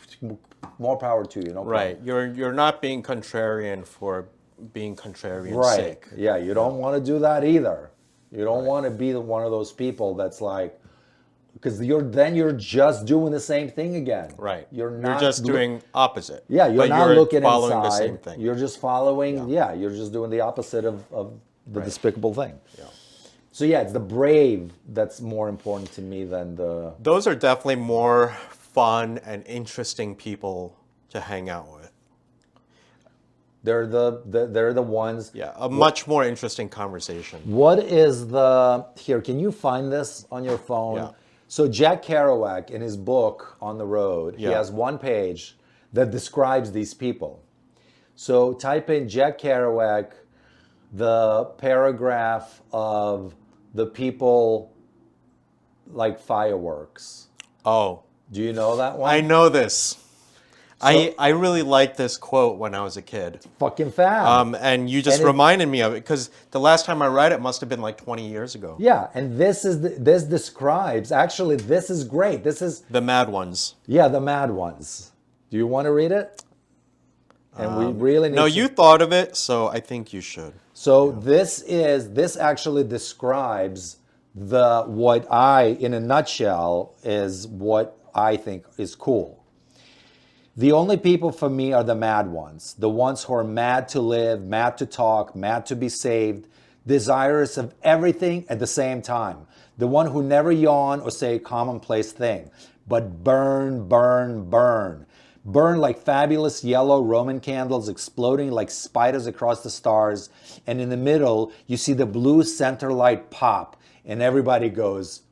S1: more power to you. No
S2: Right.
S1: problem.
S2: You're not being contrarian for being contrarian's
S1: Right.
S2: sake.
S1: Yeah, you don't want to do that either. You don't want to be one of those people that's like, because you're just doing the same thing again.
S2: Right.
S1: You're
S2: You're
S1: not
S2: just doing opposite.
S1: Yeah, you're
S2: but
S1: not
S2: you're
S1: looking
S2: following
S1: inside.
S2: the same thing.
S1: You're just following. Yeah, you're just doing the opposite of the despicable thing.
S2: Yeah.
S1: So yeah, it's the brave that's more important to me than the.
S2: Those are definitely more fun and interesting people to hang out with.
S1: They're the ones.
S2: Yeah, a much more interesting conversation.
S1: What is the here? Can you find this on your phone?
S2: Yeah.
S1: So Jack Kerouac, in his book On the Road, he
S2: Yeah.
S1: has one page that describes these people. So type in Jack Kerouac, the paragraph of the people like fireworks.
S2: Oh,
S1: Do you know that one?
S2: I know this. I really liked this quote when I was a kid.
S1: Fucking fab.
S2: And you just
S1: And it-
S2: reminded me of it because the last time I read it must have been like 20 years ago.
S1: Yeah, and this describes, actually this is great. This is
S2: The Mad Ones.
S1: the mad ones. Do you want to read it? And we really need
S2: No,
S1: to-
S2: you thought of it, so I think you should.
S1: So this actually describes what I, in a nutshell, is what I think is cool. The only people for me are the mad ones, the ones who are mad to live, mad to talk, mad to be saved, desirous of everything at the same time. The one who never yawn or say a commonplace thing, but burn, burn, burn. Burn like fabulous yellow Roman candles exploding like spiders across the stars. And in the middle, you see the blue center light pop, and everybody goes,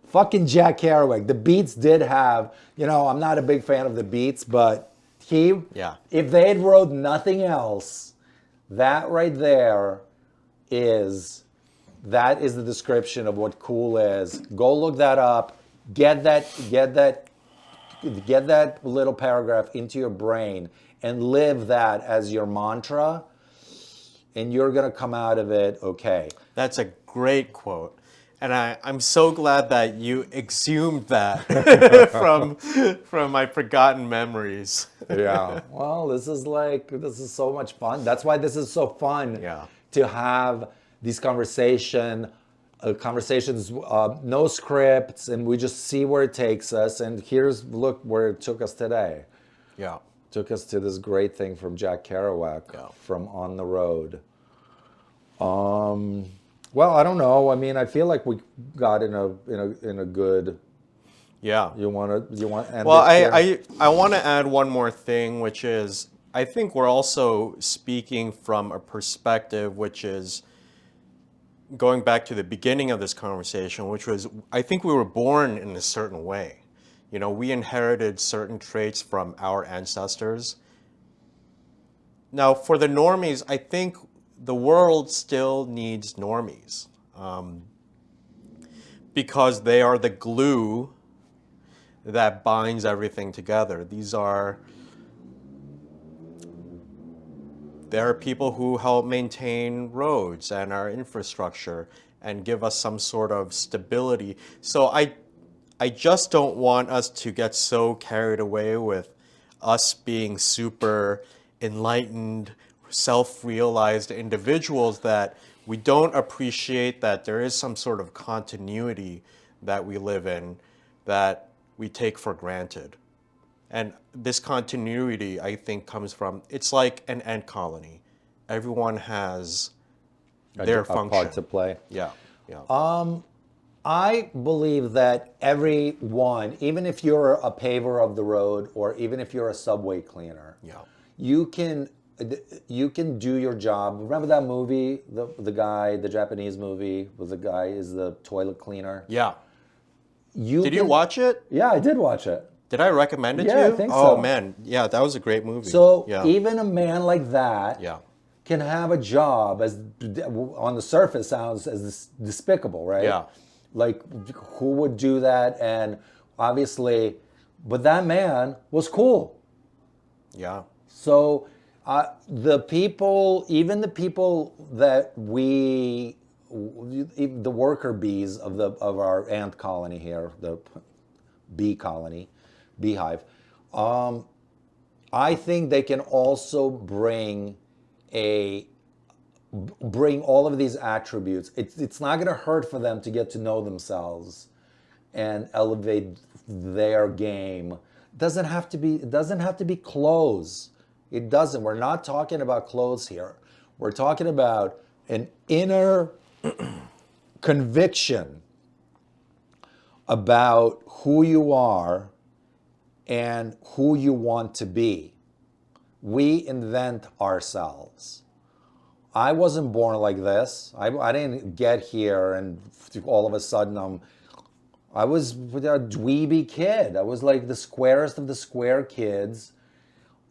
S1: fucking Jack Kerouac. The Beats did have, I'm not a big fan of the Beats, but
S2: Yeah.
S1: if they had wrote nothing else, that right there is the description of what cool is. Go look that up. Get that little paragraph into your brain and live that as your mantra, and you're gonna come out of it okay.
S2: That's a great quote. And I'm so glad that you exhumed that from my forgotten memories.
S1: Yeah. Well, this is so much fun. That's why this is so fun.
S2: Yeah.
S1: To have these conversations, no scripts, and we just see where it takes us. And look where it took us today.
S2: Yeah.
S1: Took us to this great thing from Jack Kerouac from On the Road. Well, I don't know. I mean, I feel like we got in a good.
S2: Yeah.
S1: You want to end
S2: Well,
S1: this here?
S2: I want to add one more thing, which is I think we're also speaking from a perspective which is going back to the beginning of this conversation, which was I think we were born in a certain way. We inherited certain traits from our ancestors. Now, for the normies, I think the world still needs normies because they are the glue that binds everything together. There are people who help maintain roads and our infrastructure and give us some sort of stability. So I just don't want us to get so carried away with us being super enlightened, self-realized individuals that we don't appreciate that there is some sort of continuity that we live in that we take for granted. And this continuity, I think, comes from, it's like an ant colony. Everyone has their
S1: a
S2: function.
S1: part to play.
S2: Yeah, yeah.
S1: I believe that everyone, even if you're a paver of the road or even if you're a subway cleaner,
S2: Yeah.
S1: you can do your job. Remember that movie, the Japanese movie, with the guy is the toilet cleaner?
S2: Yeah.
S1: You
S2: Did you watch it?
S1: Yeah, I did watch it.
S2: Did I recommend it
S1: Yeah,
S2: to you?
S1: I think
S2: Oh
S1: so.
S2: man, yeah, that was a great movie.
S1: So
S2: yeah.
S1: even a man like that
S2: Yeah.
S1: can have a job as on the surface sounds as despicable, right?
S2: Yeah.
S1: Like, who would do that? And obviously, but that man was cool.
S2: Yeah.
S1: So the people, even the people that the worker bees of our ant colony here, the bee colony, beehive, I think they can also a bring all of these attributes. It's not going to hurt for them to get to know themselves and elevate their game. It doesn't have to be clothes. It doesn't. We're not talking about clothes here. We're talking about an inner conviction about who you are and who you want to be. We invent ourselves. I wasn't born like this. I didn't get here and all of a sudden I was a dweeby kid. I was like the squarest of the square kids.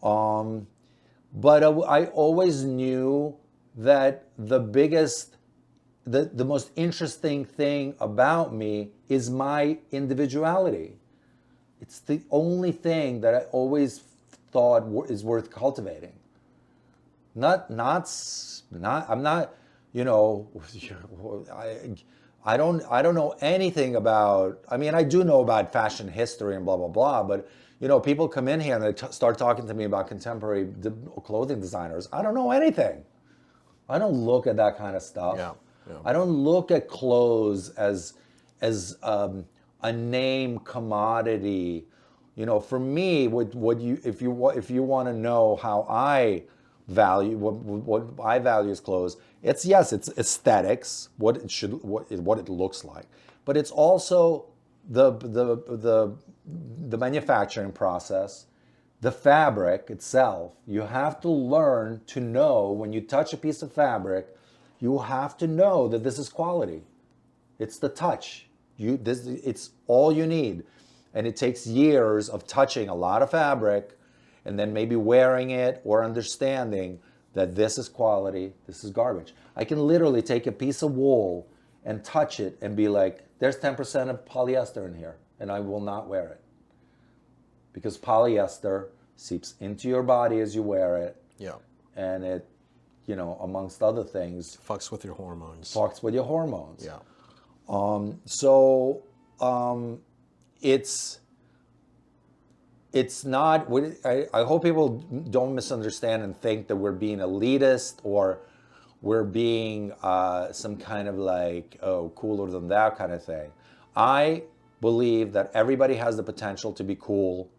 S1: But I always knew that the most interesting thing about me is my individuality. It's the only thing that I always thought is worth cultivating. I'm not, you know, I don't know anything about, I mean, I do know about fashion history and blah, blah, blah, but, you know, people come in here and they start talking to me about contemporary clothing designers. I don't know anything. I don't look at that kind of stuff.
S2: Yeah, yeah.
S1: I don't look at clothes as a name commodity. You know, for me, if you want to know how I value what I value as clothes, it's aesthetics, what it looks like, but it's also the manufacturing process, the fabric itself. You have to learn to know when you touch a piece of fabric, you have to know that this is quality. It's the touch. It's all you need. And it takes years of touching a lot of fabric and then maybe wearing it or understanding that this is quality, this is garbage. I can literally take a piece of wool and touch it and be like, there's 10% of polyester in here, and I will not wear it. Because polyester seeps into your body as you wear it. Yeah. And it, you know, amongst other things,
S2: Fucks with your hormones.
S1: fucks with your hormones.
S2: Yeah.
S1: It's not, I hope people don't misunderstand and think that we're being elitist or we're being some kind of like, oh, cooler than that kind of thing. I believe that everybody has the potential to be cool.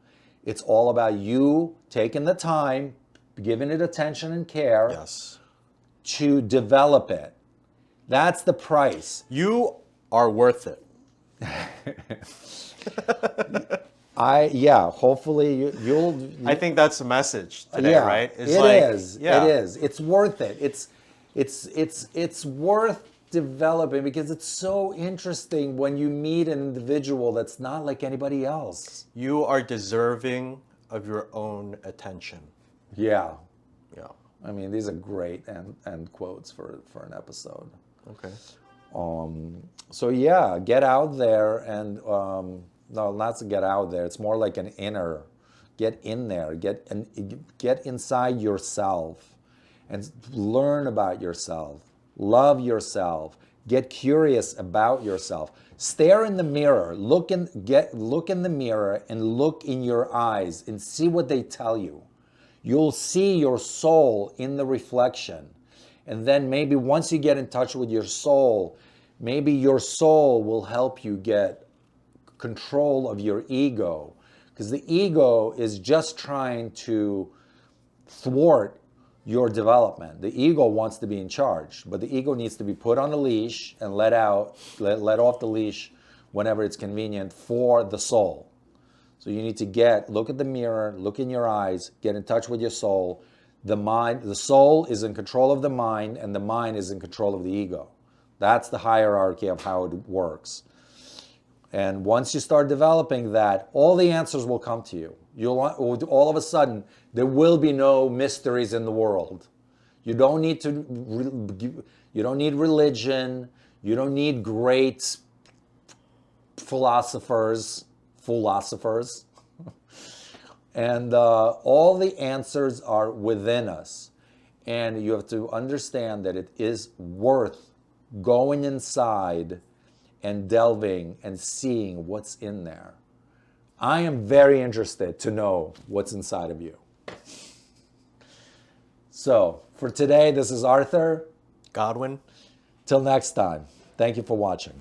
S1: It's all about you taking the time, giving it attention and care.
S2: Yes.
S1: To develop it. That's the price.
S2: You are worth it.
S1: Hopefully you'll.
S2: I think that's the message today, right?
S1: It is.
S2: Yeah.
S1: It is. It's worth it. It's worth developing because it's so interesting when you meet an individual that's not like anybody else.
S2: You are deserving of your own attention.
S1: Yeah.
S2: Yeah.
S1: I mean, these are great end quotes for an episode.
S2: Okay.
S1: So yeah, get out there and no, not to get out there. It's more like an inner. Get in there. Get inside yourself, and learn about yourself. Love yourself. Get curious about yourself. Stare in the mirror. Look in the mirror and look in your eyes and see what they tell you. You'll see your soul in the reflection. And then maybe once you get in touch with your soul, maybe your soul will help you get control of your ego. Because the ego is just trying to thwart your development. The ego wants to be in charge, but the ego needs to be put on a leash and let off the leash whenever it's convenient for the soul. So you need to look at the mirror, look in your eyes, get in touch with your soul. The soul is in control of the mind, and the mind is in control of the ego. That's the hierarchy of how it works. And once you start developing that, all the answers will come to you. All of a sudden, there will be no mysteries in the world. You don't need you don't need religion. You don't need great philosophers. And all the answers are within us. And you have to understand that it is worth going inside and delving and seeing what's in there. I am very interested to know what's inside of you. So for today, this is Arthur.
S2: Godwin.
S1: Till next time, thank you for watching.